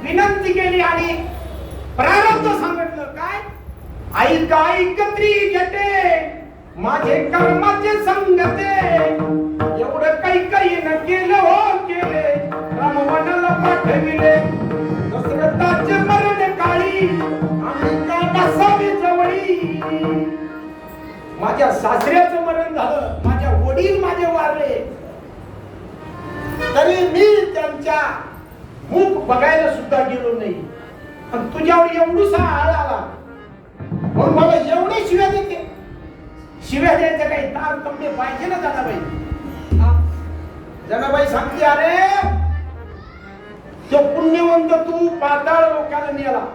विनंती केली आणि प्रारब्ध सांगितलं. काय ऐक ऐकत्री जटे माझे कर्माचे संगते एवढं काही न केलं हो केले रामवनाला पाठविले दशरथाचे मरण काळी आम्ही का नसावे जवळी. माझ्या सासऱ्याचं मरण झालं, माझ्या वडील माझे वारले, तरी मी त्यांच्या मुख बघायला सुद्धा गेलो नाही. पण तुझ्यावर एवढूसा आळ आला म्हणून मला एवढे शिव्या देते. शिव्या द्यायचं काही तारतम्य पाहिजे ना जनाबाई. जनाबाई सांगते, अरे तो पुण्यवंत तू पाताळ लोकाला नेला.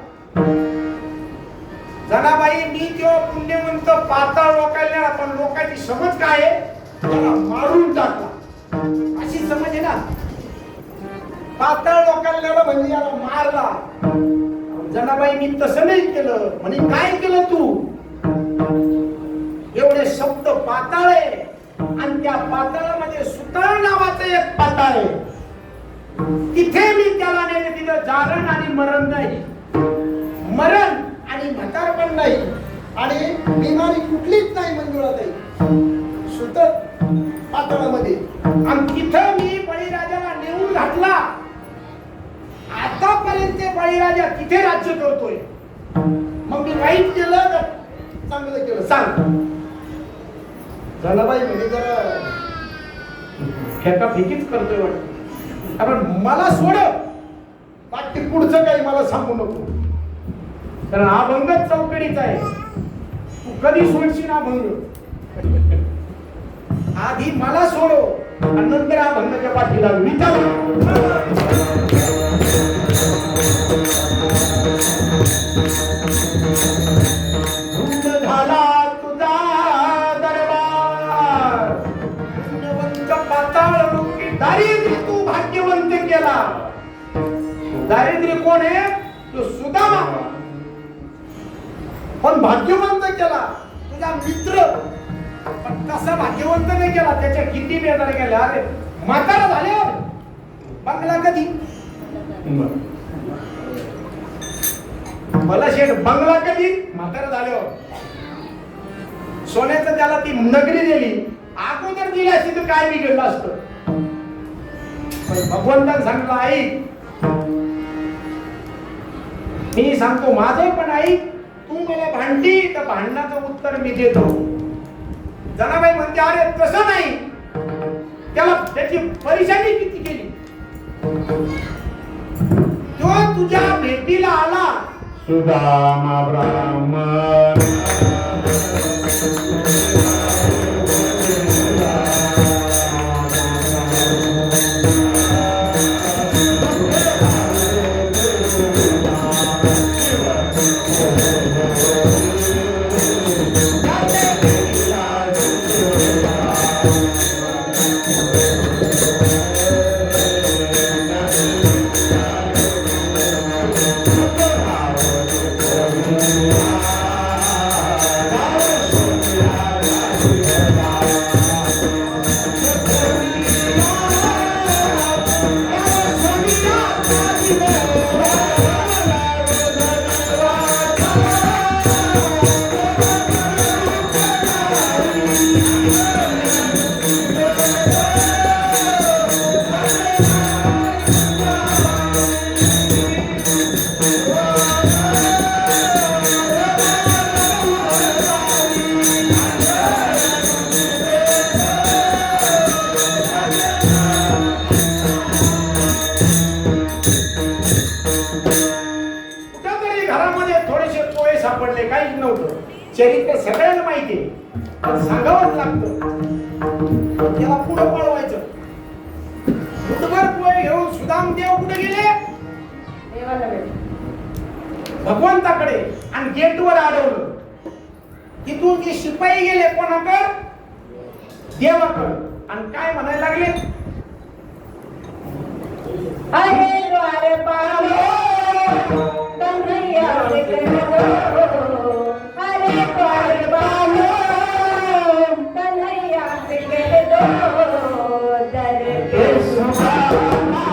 जनाबाई मी तो पुण्यवंत पाताळ लोकाला नेला, पण लोकांची समज काय आहे, त्याला मारून टाकला अशी समज आहे ना. पाताळ लोकाला नेला म्हणजे याला मारला. जनाबाई मी तसं नाही केलं. म्हणे काय केलं तू? एवढे शब्द पाताळ आहे आणि त्या पाताळामध्ये सुतार नावाचं एक पाताळ आहे. तिथे मी त्याला नेले. तिथं जारण आणि मरण नाही, मरण आणि म्हातारपण नाही आणि बिमारी कुठलीच नाही मंजुळाताई. सुतर पाताळामध्ये. आणि तिथं मी बळीराजाला नेऊन घातला. आतापर्यंत बळीराजा तिथे राज्य करतोय. मग मी वाईट केलं का चांगलं केलं सांग? जनाबाई म्हणजे जरा फेकाफेकीच करतोय वाटत. आपण मला सोड, बाकी पुढचं काही मला सांगू नको. कारण अभंगच चौकडीचा आहे. तू कधी सोडशील अभंग? आधी मला सोडो आणि नंतर अभंगाच्या पाठीला विचार. झाला तुझा दरबार, पुण्यवंत पाताळ लोकी दारिद्र्य तू भाग्यवंत केला. दारिद्र्य कोण आहे? तो सुदामा. पण भाग्यवंत केला तुझा मित्र. पण कसा भाग्यवंत नाही केला, त्याच्या किती बेजार गेल्या. अरे म्हातारा झाल्यावर बंगला कधी? मला शेठ बंगला कधी? म्हातारा झाल्यावर. सोन्याचं त्याला ती नगरी दिली. अगोदर दिली असती तर काय बिघडलं असतं. पण भगवंतान सांगलं ऐक, मी सांगतो माझं पण ऐक. तू मला भांडली तर भांडणाचं उत्तर मी देतो. जनाबाई म्हणते अरे तसं नाही, त्याला त्याची परेशानी किती केली. तो तुझ्या भेटीला आला सुदामा ब्राह्मण. चरित्र सगळ्यांना माहिती आहे, पण सांगावंच लागतं. त्याला पुढं पळवायचं. मुठभर पोहे घेऊन सुदामदेव कुठे गेले? भगवंताकडे. आणि गेटवर अडवलं. तिथून जे शिपाई गेले कोणाकडे? देवाकडे. आणि काय म्हणायला लागले? अरे द्वारपालो कन्हैया विग्रह, अरे द्वारपालो कन्हैया विग्रह दर के सुहाना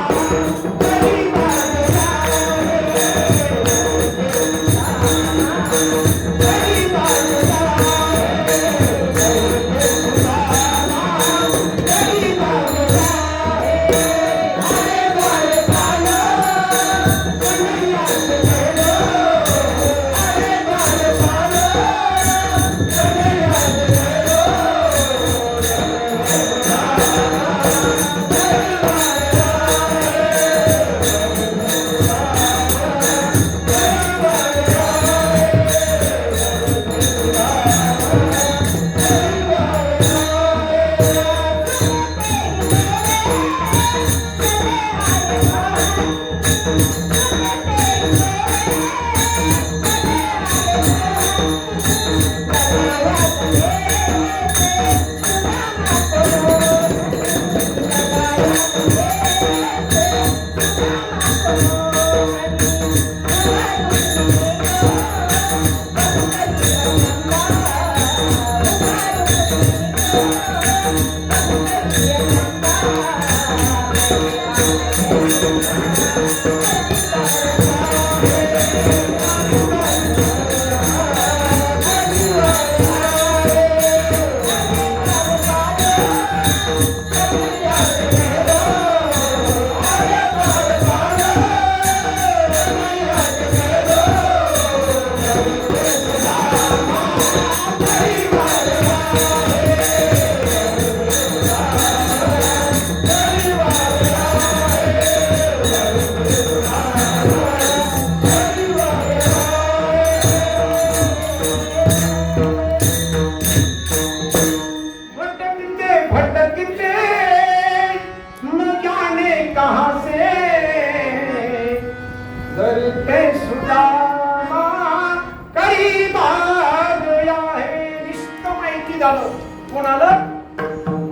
झालं. कोण आलं?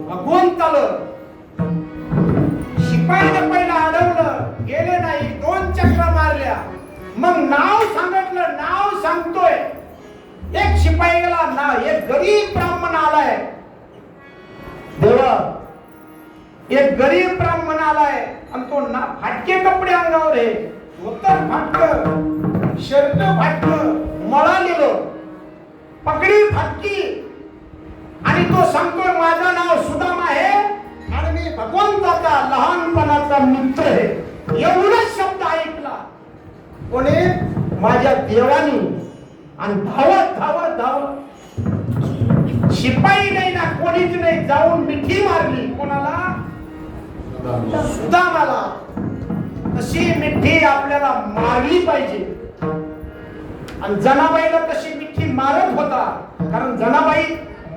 भगवंत आलं. शिपाईने पहिला अडवलं, गेले नाही, 2 चक्रा मारल्या. मग नाव सांगितलं, नाव सांगतोय. एक शिपाई गेला, ना एक गरीब ब्राह्मण आलाय. देवा, एक गरीब ब्राह्मण आलाय आणि तो ना फाटके कपडे अंगावर आहे, धोतर फाटक, शर्ट फाटक, मळालेलं, पगडी फाटकी, आणि तो सांगतोय माझं नाव सुदामा आहे आणि मी भगवंताचा लहानपणाचा मित्र आहे. एवढाच शब्द ऐकला कोणी? माझ्या देवानी. आणि धावत धावत धावत, शिपाई नाही ना कोणीच नाही, जाऊन मिठी मारली. कोणाला? सुदामाला. तशी मिठी आपल्याला मारली पाहिजे. आणि जनाबाईला तशी मिठी मारत होता, कारण जनाबाई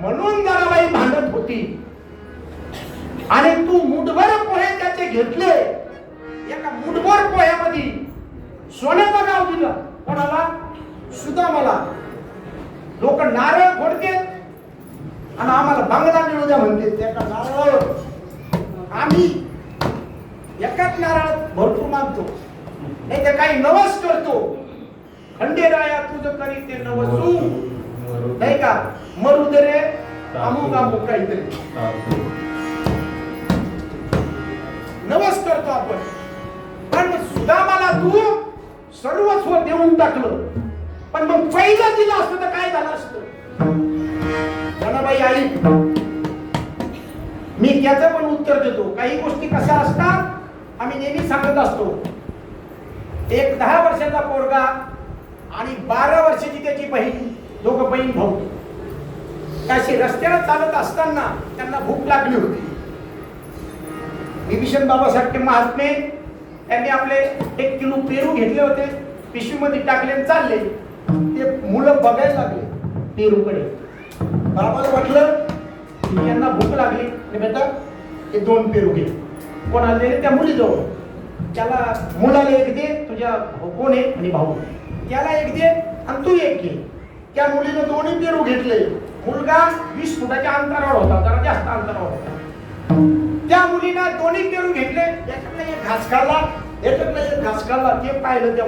म्हणून जनाबाई भांडत होती. आणि तू मुठभर पोहे त्याचे घेतले, एका मुठभर पोह्यामध्ये सोन्याचं नाव दिलं. कोणाला? सुदामाला. लोक नारळ फोडतात आणि आम्हाला बांगला मिळू द्या म्हणते. त्याचा नारळ आम्ही एकाच नारळात भरपूर मागतो, नाही तर काही नवस करतो. खंडेराया तुझं करी ते नवसू, नाही का? मरू दे रे अमुक अमुक काहीतरी नवस करतो आपण. पण सुदामाला तू सर्वस्व देऊन टाकलं. पण मग पहिलं दिलं असतं तर काय झालं असतं? जनाबाई आई, मी त्याचं पण उत्तर देतो. काही गोष्टी कशा असतात आम्ही नेहमी सांगत असतो. एक 10 वर्षाचा पोरगा आणि 12 वर्षाची त्याची बहीण, दोघं बहीण भाऊ, अशी रस्त्यावर चालत असताना त्यांना भूक लागली होती. विभीषण बाबासारखे महात्मे त्यांनी आपले 1 किलो पेरू घेतले होते, पिशवीमध्ये टाकले, चालले. ते मुलं बघायला लागले पेरूकडे. बाबाला वाटलं यांना भूक लागली, बेटा हे 2 पेरू घे. कोणाला दिले? त्या मुलीजवळ. त्याला मुलाला 1 दे, तुझ्या कोण आहे? आणि भाऊ. त्याला 1 दे आणि तू 1 घे. त्या मुलीनं 2 पेरू घेतले. मुलगा 20 फुटाच्या अंतरावर होता, जरा जास्त अंतरावर होता. त्या मुलीनं 2 पेरू घेतले, याच्यातला 1 घास खाल्ला, याच्यातला 1 घास खाल्ला. ते पाहिलं त्या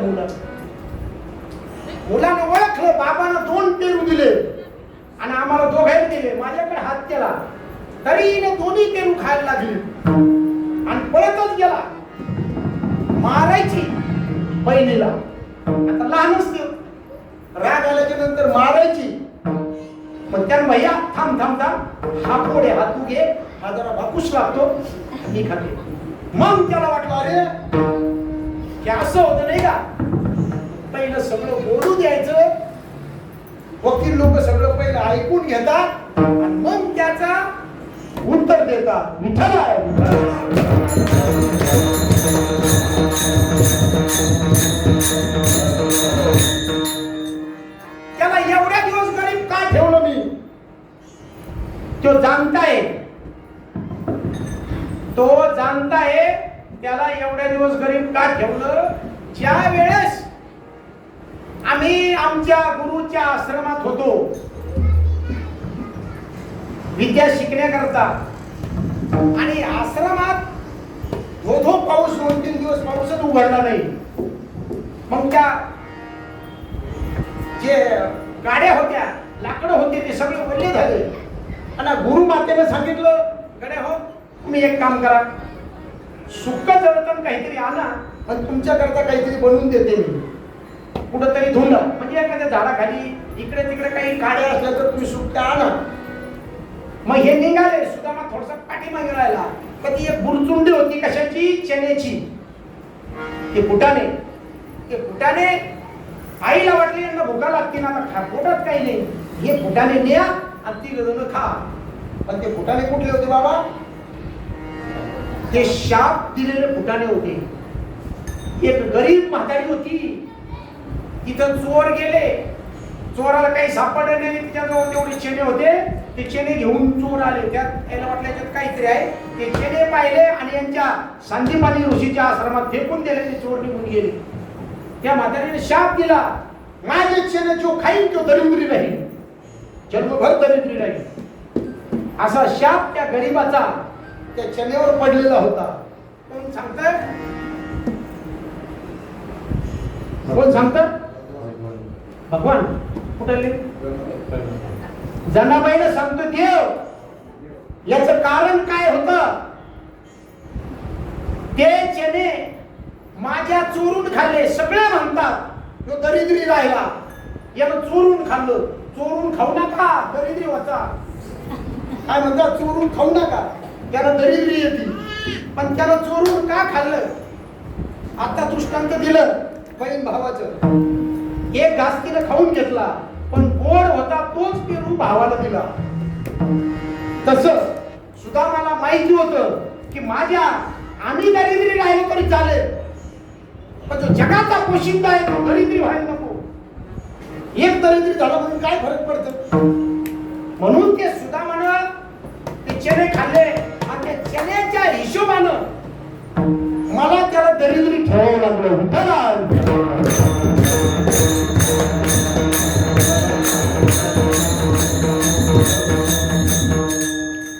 मुलानं ओळखलं, बाबानं 2 पेरू दिले आणि आम्हाला दोघांना दिले. माझ्याकडे हात केला तरी हिने 2 पेरू खायला लागली आणि पळतच गेला. मारायची बहिणीला, आता लहान असते, राग आल्याच्या नंतर मारायची. पण त्यानं भैया थांब थांब थांब, हा पोडे हा तू घे, हा जरा भाकूस लागतो, मी खाते. मग त्याला वाटलं अरे हे असं होतं नाही का? पहिलं सगळं बोलू द्यायचं, वकील लोक सगळं पहिलं ऐकून घेतात आणि मग त्याचा उत्तर देतात. विठ्ठल आहे, त्याला एवढ्या दिवस गरीब का ठेवलं मी? तो जाणताय, तो जाणताय त्याला एवढ्या दिवस गरीब का ठेवलं. ज्या वेळेस आम्ही आमच्या गुरुच्या आश्रमात होतो विद्या शिकण्याकरता, आणि आश्रमात धो पाऊस 2-3 दिवस पाऊसच उघडला नाही. मग त्या जे गाड्या होत्या, लाकडं होते, ते सगळे ओले झाले. आणि गुरु मातेने सांगितलं, गड्या हो तुम्ही एक काम करा, सुक्क जळतण काहीतरी आणा आणि तुमच्याकरता काहीतरी बनवून देते मी. कुठंतरी धुंड म्हणजे एखाद्या झाडाखाली इकडे तिकडे काही गाड्या असल्या तर तुम्ही सुक्क आणा. मग हे निघाले. सुदामा थोडसा पाठीमागे राहिला. कधी एक बुरचुंडी होती, कशाची? चण्याची. ते फुटाणे आईला वाटले यांना भुका लागतील, आता पोटात काही नाही, हे फुटाणे न्या आणि ती लग्न खा. पण ते फुटाणे कुठले होते बाबा? ते शाप दिलेले फुटाणे होते. एक गरीब म्हातारी होती, तिथं चोर गेले, चोराला काही सापडले नाही, तिच्याजवळ तेवढे चेने होते, ते चेने घेऊन चोर आले. त्यात याला वाटलं याच्यात काहीतरी आहे. ते चेने पाहिले आणि यांच्या संदीपानी ऋषीच्या आश्रमात फेकून दिले. ते चोर निघून गेले. त्या म्हातारीने शाप दिला, माझे चेने जो खाईल तो दरिद्री राहील, जन्मभर दरिद्री राहील. असा शाप त्या गरीबाचा त्या चेनेवर पडलेला होता. कोण सांगतंय? कोण सांगत? भगवान. कुठले? जनाबाईला सांगतो देव. याच कारण काय होतं? ते चेने माझ्या चोरून खाल्ले. सगळे म्हणतात तो दरिद्री राहिला, यानं चोरून खाल्लं. चोरून खाऊ नका, दरिद्री वाचा. काय म्हणतात? चोरून खाऊ नका, त्याला दरिद्री येते. पण त्याला चोरून का खाल्लं? आता दृष्टांत दिलं बहीण भावाचं. एक घास तिनं खाऊन घेतला, पण गोड होता तोच पेरू भावाला दिला. तसं सुदामाला माहिती होतं की माझ्या आम्ही दरिद्री राहिलो तरी चालेल, पण जो जगाचा पोशिंदा आहे तो दरिद्री व्हायला नको. एक दरिद्री झाला म्हणून काय फरक पडतो? म्हणून ते सुदामानं ते चणे खाल्ले आणि त्या चण्याच्या हिशोबानं मला त्याला दरिद्री ठेवावं लागलं.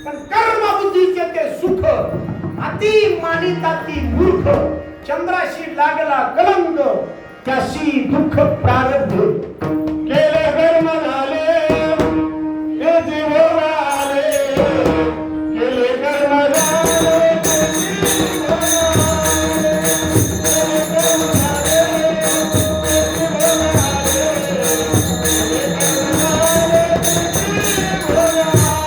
पण कर्मबुद्धीचे ते सुख अति मानिताती मूर्ख. चंद्राशी लागला कलंक, त्याशी दुःख प्रारब्ध. केले कर्म झाले ते जीवन आले, केले कर्म झाले ते जीवन आले, केले कर्म झाले ते जीवन आले, केले कर्म झाले ते जीवन आले,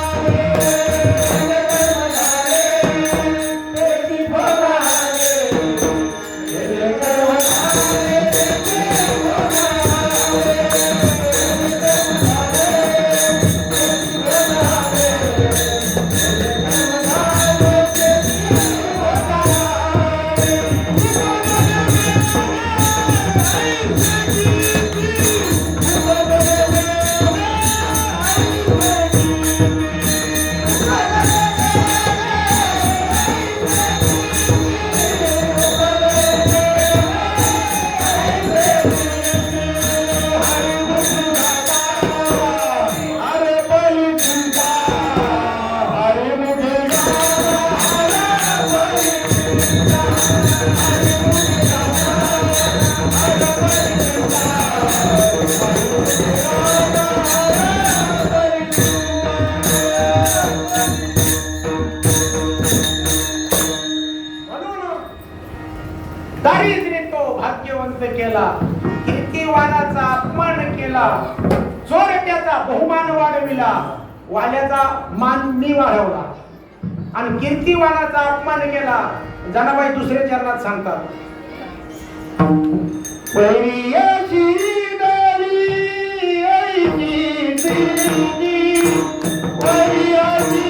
केले कर्म झाले ते जीवन आले, केले कर्म झाले ते जीवन दारिद्र्य तो भाग्यवंत केला, कीर्तिवानाचा अपमान केला, चोरट्याचा बहुमान वाढविला, वाल्याचा मान मी वाढवला आणि कीर्तिवानाचा अपमान केला. जनाबाई दुसऱ्या चरणात सांगतात, पहिली अशी दारी ऐकी दिली, पहिली अशी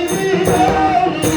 दारी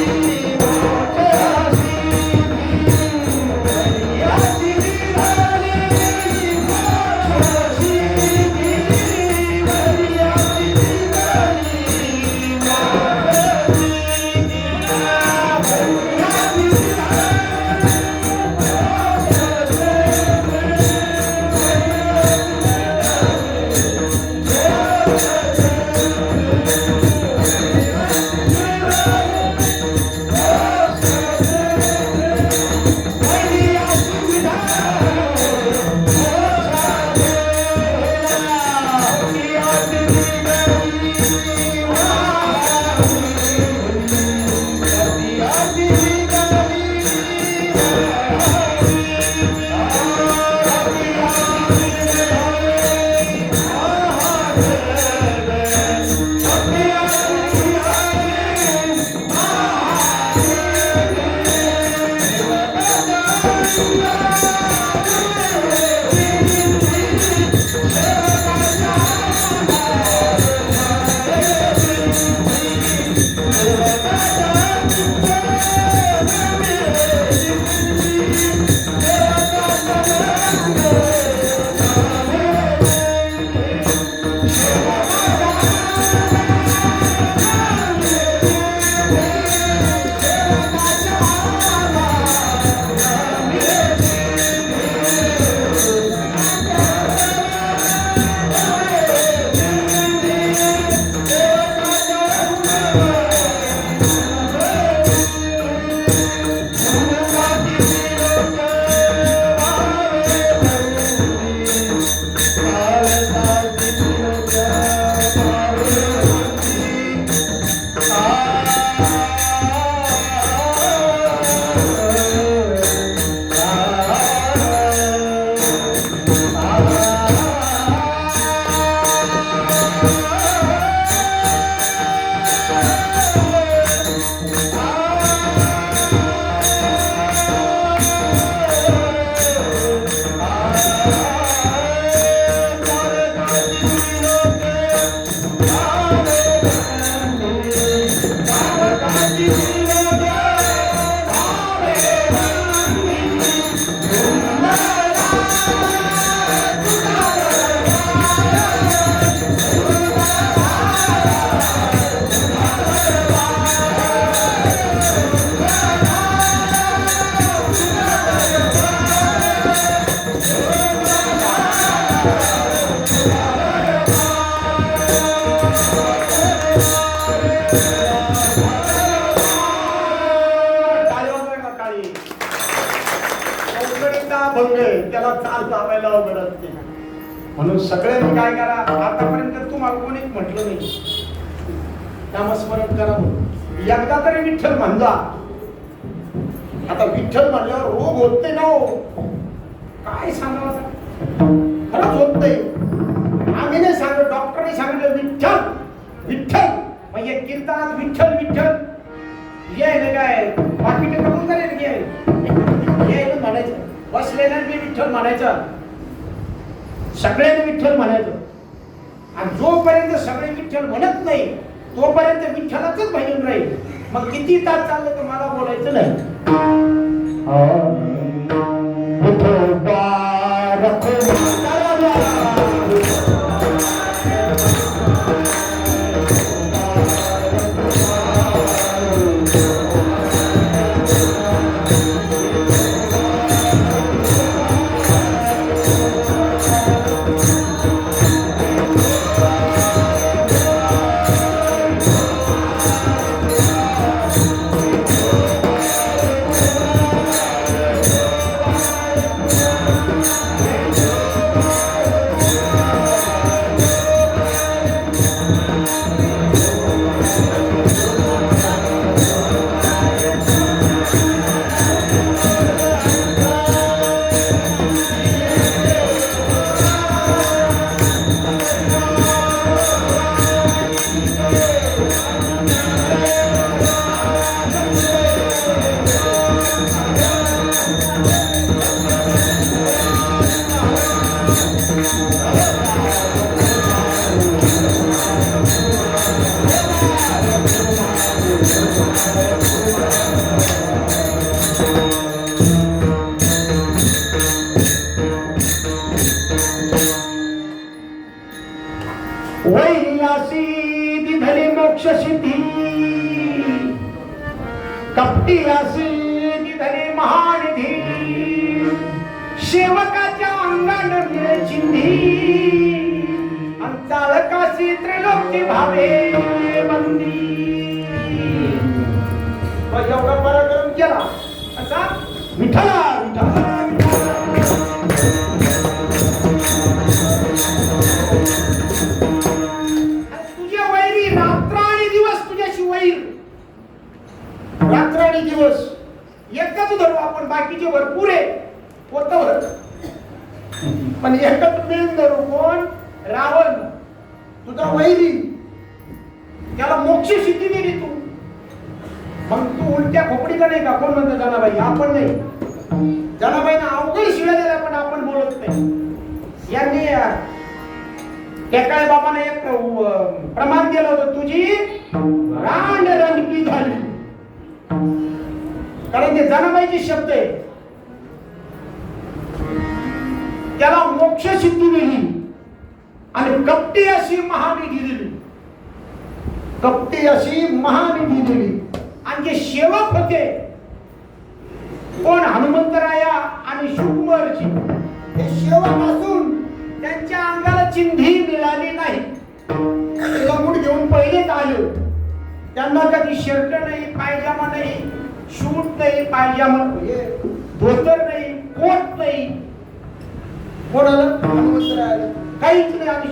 चालत नाही. म्हणून सगळ्यांनी काय करा, आतापर्यंत तुम्हाला कोणीच म्हटलं नाही नामस्मरण करा म्हणून. एकदा तरी विठ्ठल म्हणला. आता विठ्ठल म्हणल्यावर रोग होत नाही ना हो. काय सांगावं, खरंच होत नाही. आम्ही नाही सांगत, डॉक्टरने सांगितलं विठ्ठल विठ्ठल, म्हणजे कीर्तनात विठ्ठल विठ्ठल यायला काय बाकी करून करेल यायला म्हणायचं, बसलेल्या मी विठ्ठल म्हणायचं, सगळ्यांनी विठ्ठल म्हणायचं. आणि जोपर्यंत सगळे विठ्ठल म्हणत नाही तोपर्यंत विठ्ठलाच भजन राहील. मग किती तास चाललं तर मला बोलायचं नाही. वैयासी दिधली मोक्ष सिद्धी, कपटीयासी दिधली महानिधी, सेवकाच्या अंगानं मिळे चिंधी, अंचालकासी त्रिलोकी भावे बंदी. एवढा पराक्रम केला असा विठ्ठला विठ्ठला. रात्र दिवस एकच धरू आपण, बाकीचे भरपूर आहे पोतवर, पण एकच मिळून धरू. कोण? रावण, तुझा वैरी. त्याला मोक्ष सिद्धी दिली तू, मग तू उलट्या खोपडीचा नाही का? कोण म्हणतो जनाबाई? आपण नाही. जनाबाईंना अवघड शिव्या दिल्या पण आपण बोलत नाही. यांनी केकाळे बाबाने एक प्रमाण दिलं होतं, तुझी रांड रणकी झाली. कारण ते जनाबाईचे शब्द आहे. त्याला मोक्ष सिद्धी दिली आणि कपटी अशी महानिधी दिली. कपटी अशी महानिधी दिली. आणि जे सेवक होते कोण? हनुमंतराया आणि शुंभरजी. हे सेवक असून त्यांच्या अंगाला चिंधी मिळाली नाही. लंगूट घेऊन पहिलेच आले. त्यांना कधी शर्ट नाही, पायजामा नाही, शूट नाही, पायजामा धोतर नाही, कोट नाही. कोणाला? हनुमंतरायाला काहीच नाही. आणि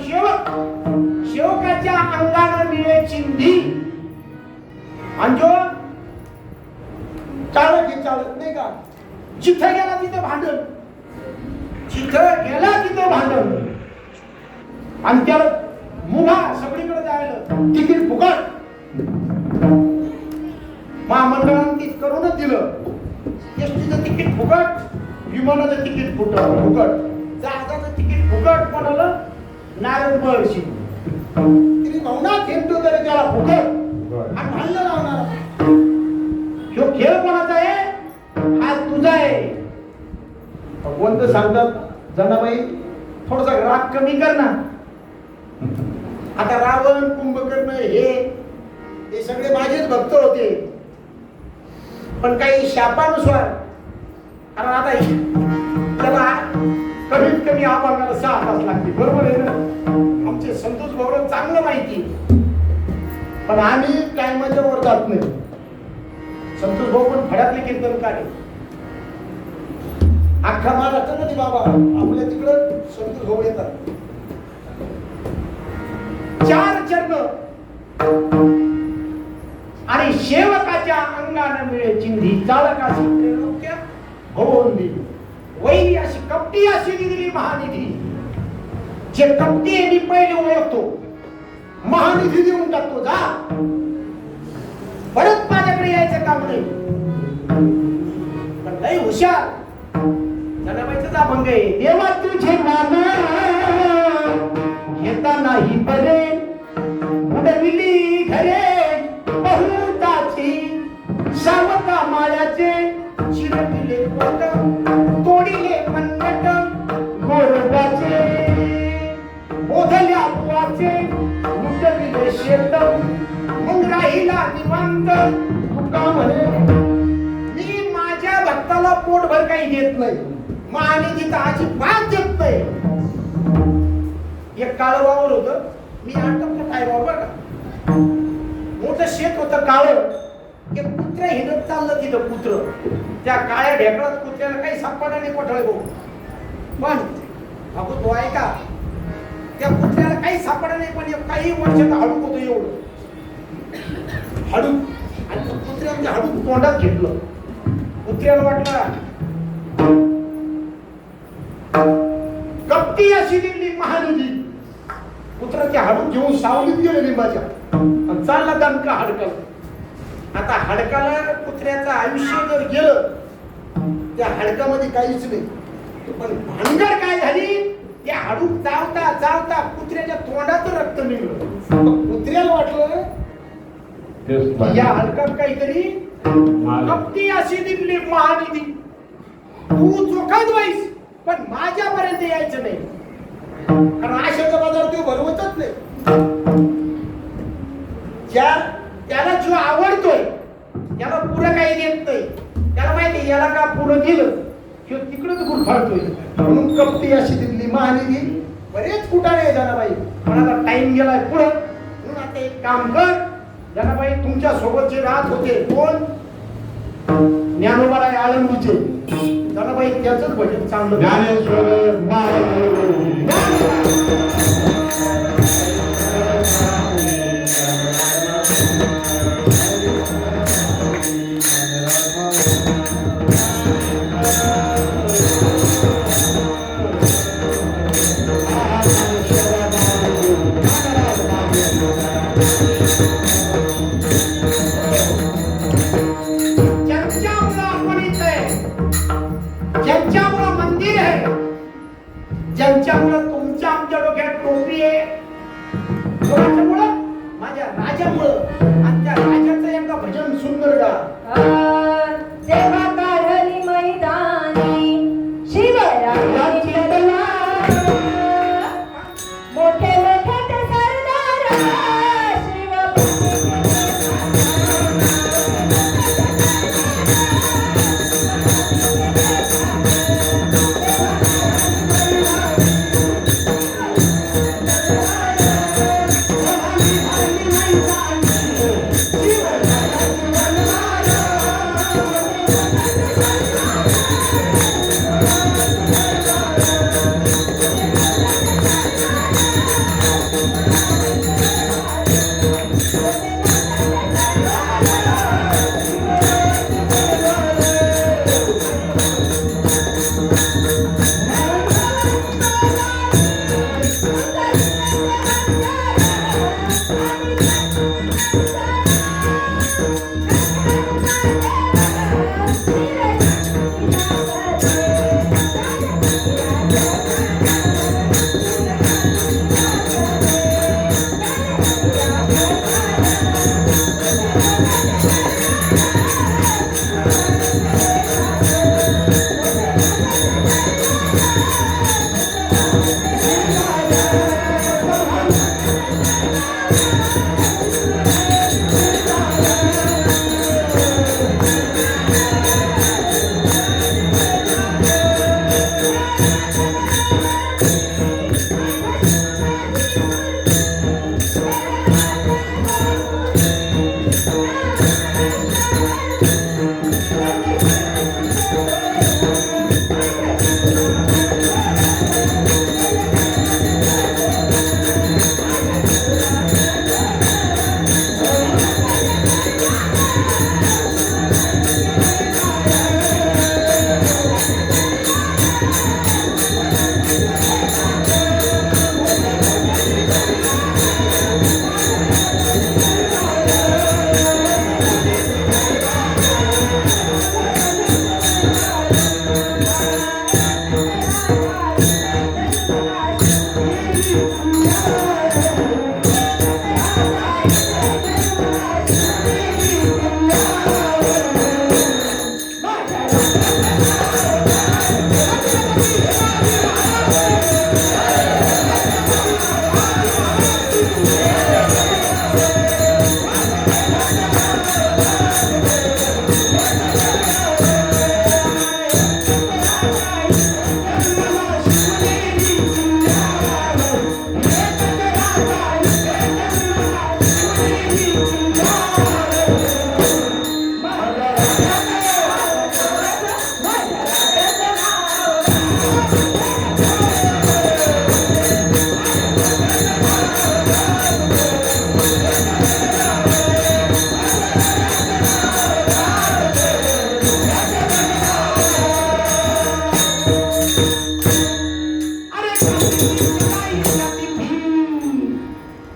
सेवकाच्या अंगाला मिळे चिंधी. आणि जो चालत नाही का, जिथे गेला तिथे भांडण, जिथे गेला तिथे भांडण. आणि त्याला मुभा सगळीकडे जायला तिकीट फुकट. महामंडळाने तीच करूनच दिलं. एसटीचं तिकीट फुकट, विमानाचं तिकीट फुकट, जहाजाचं तिकीट फुकट. कोणाला? नारायण बळशी. तरी भावना थेंबतो तरी त्याला फुकट आणि भांडण लावणार. ह्यो खेळ कोणाचा आहे? हा तुझा आहे. भगवंत सांगतात, जनाबाई थोडासा राग कमी कर ना. आता रावण, कुंभकर्ण हे सगळे माझेच भक्त होते, पण काही शापानुसार. कारण आता त्याला कमीत कमी आभाराला 6 तास लागते. बरोबर आहे ना? आमचे संतोष भाऊ चांगलं माहिती, पण आम्ही टायमाच्या वर जात नाही. संतोष भाऊ पण फड्यातले कीर्तनकार आहे. अख्खा महाराष्ट्र नदी बाबा आपल्या तिकडं समुद्र जवळ येतात. 4 चरण आणि सेवकाच्या अंगाने मिळे चिंधी चालकाशी त्रैलोक्य भवोन्दी. वैरी अशी कपटी अशी दिली महानिधी. जे कपटी यांनी पहिले ओळखतो महानिधी देऊन टाकतो. जा परत माझ्याकडे यायचं काम नाही. पण लई हुशार जनाबाईचा अभंग आहे. देवा तुझे नाम घेता नाही बरे बुडविली घरे बहुताची सावका माळ्याचे चिरविले पोट तोडिले मनगट गोरबाचे ओधल्या बुवाचे लुटविले शेत मग राहिला निवांत. तुका म्हणे मी माझ्या भक्ताला पोटभर काही देत नाही. महानिधी तर अजिबात देत नाही. एक काळं वावर होतं. मी आटपलं काय वावर का मोठं शेत होतं काळं. एक कुत्रा हिंडत चाललं तिथं. कुत्र त्या काळ्या ढेकळात कुत्र्याला काही सापडा नाही कोठळे भाऊ. पण अगो तो ऐका त्या कुत्र्याला काही सापडा नाही. पण काही वर्षात हाडूक होतं एवढं हाडूक. आणि तो कुत्र्या म्हणजे हाडूक तोंडात घेतलं. कुत्र्याला वाटलं कपटी अशी निघली महानिधी. कुत्र्याचे हाडूक घेऊन सावलीत गेले लिंबाच्या आणि चालला दणका हाडकाला. आता हाडकाला कुत्र्याचं आयुष्य जर गेलं त्या हाडकामध्ये काहीच नाही. पण भानगड काय झाली त्या हाडूक चावता चावता कुत्र्याच्या तोंडाचं रक्त निघलं. कुत्र्याला वाटलं या हाडकात काहीतरी कपटी अशी निघली महानिधी. तू चोखात व्हायस पण माझ्यापर्यंत यायचं नाही. कारण आशाचा बाजार तो भरवतच नाही. त्याला जो आवडतोय त्याला पुढं काही देत नाही. त्याला माहिती याला का पुढं गेलं किंवा तिकडं गुड फाडतोय. म्हणून कपटी अशी दिली महानिधी. बरेच कुठाने जनाबाई पण आता टाइम गेलाय पुढं. म्हणून आता एक काम कर जनाबाई तुमच्या सोबत जे राहत होते कोण ज्ञानोबाराय आळंदीचे जनाबाई त्याच भजन चांगलं ज्ञानेश्वर ज्यांच्यामुळं मंदिर आहे ज्यांच्यामुळं तुमच्या आमच्या डोक्यात टोपी आहे कोणाच्यामुळं माझ्या राजामुळं. आणि त्या राजाचं एकदा भजन सुंदर गा. सेवा काढली मैदानी शिवरायांची तलवार मोठे मोठे ते सरदार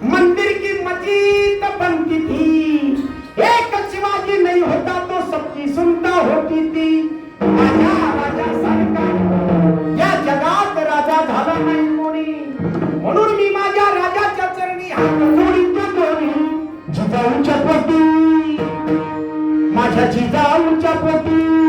मंदिर की मस्जिद बनती थी, एक शिवाजी नहीं होता तो सबकी सुनता होती थी. राजा राजा सरकार या जगात राजा झाला नाही कोणी, म्हणून मी माझ्या राजाच्या चरणी हात जोडीतो दोन्ही. जिजाऊच्या पोटी, माझ्या जिजाऊच्या पोटी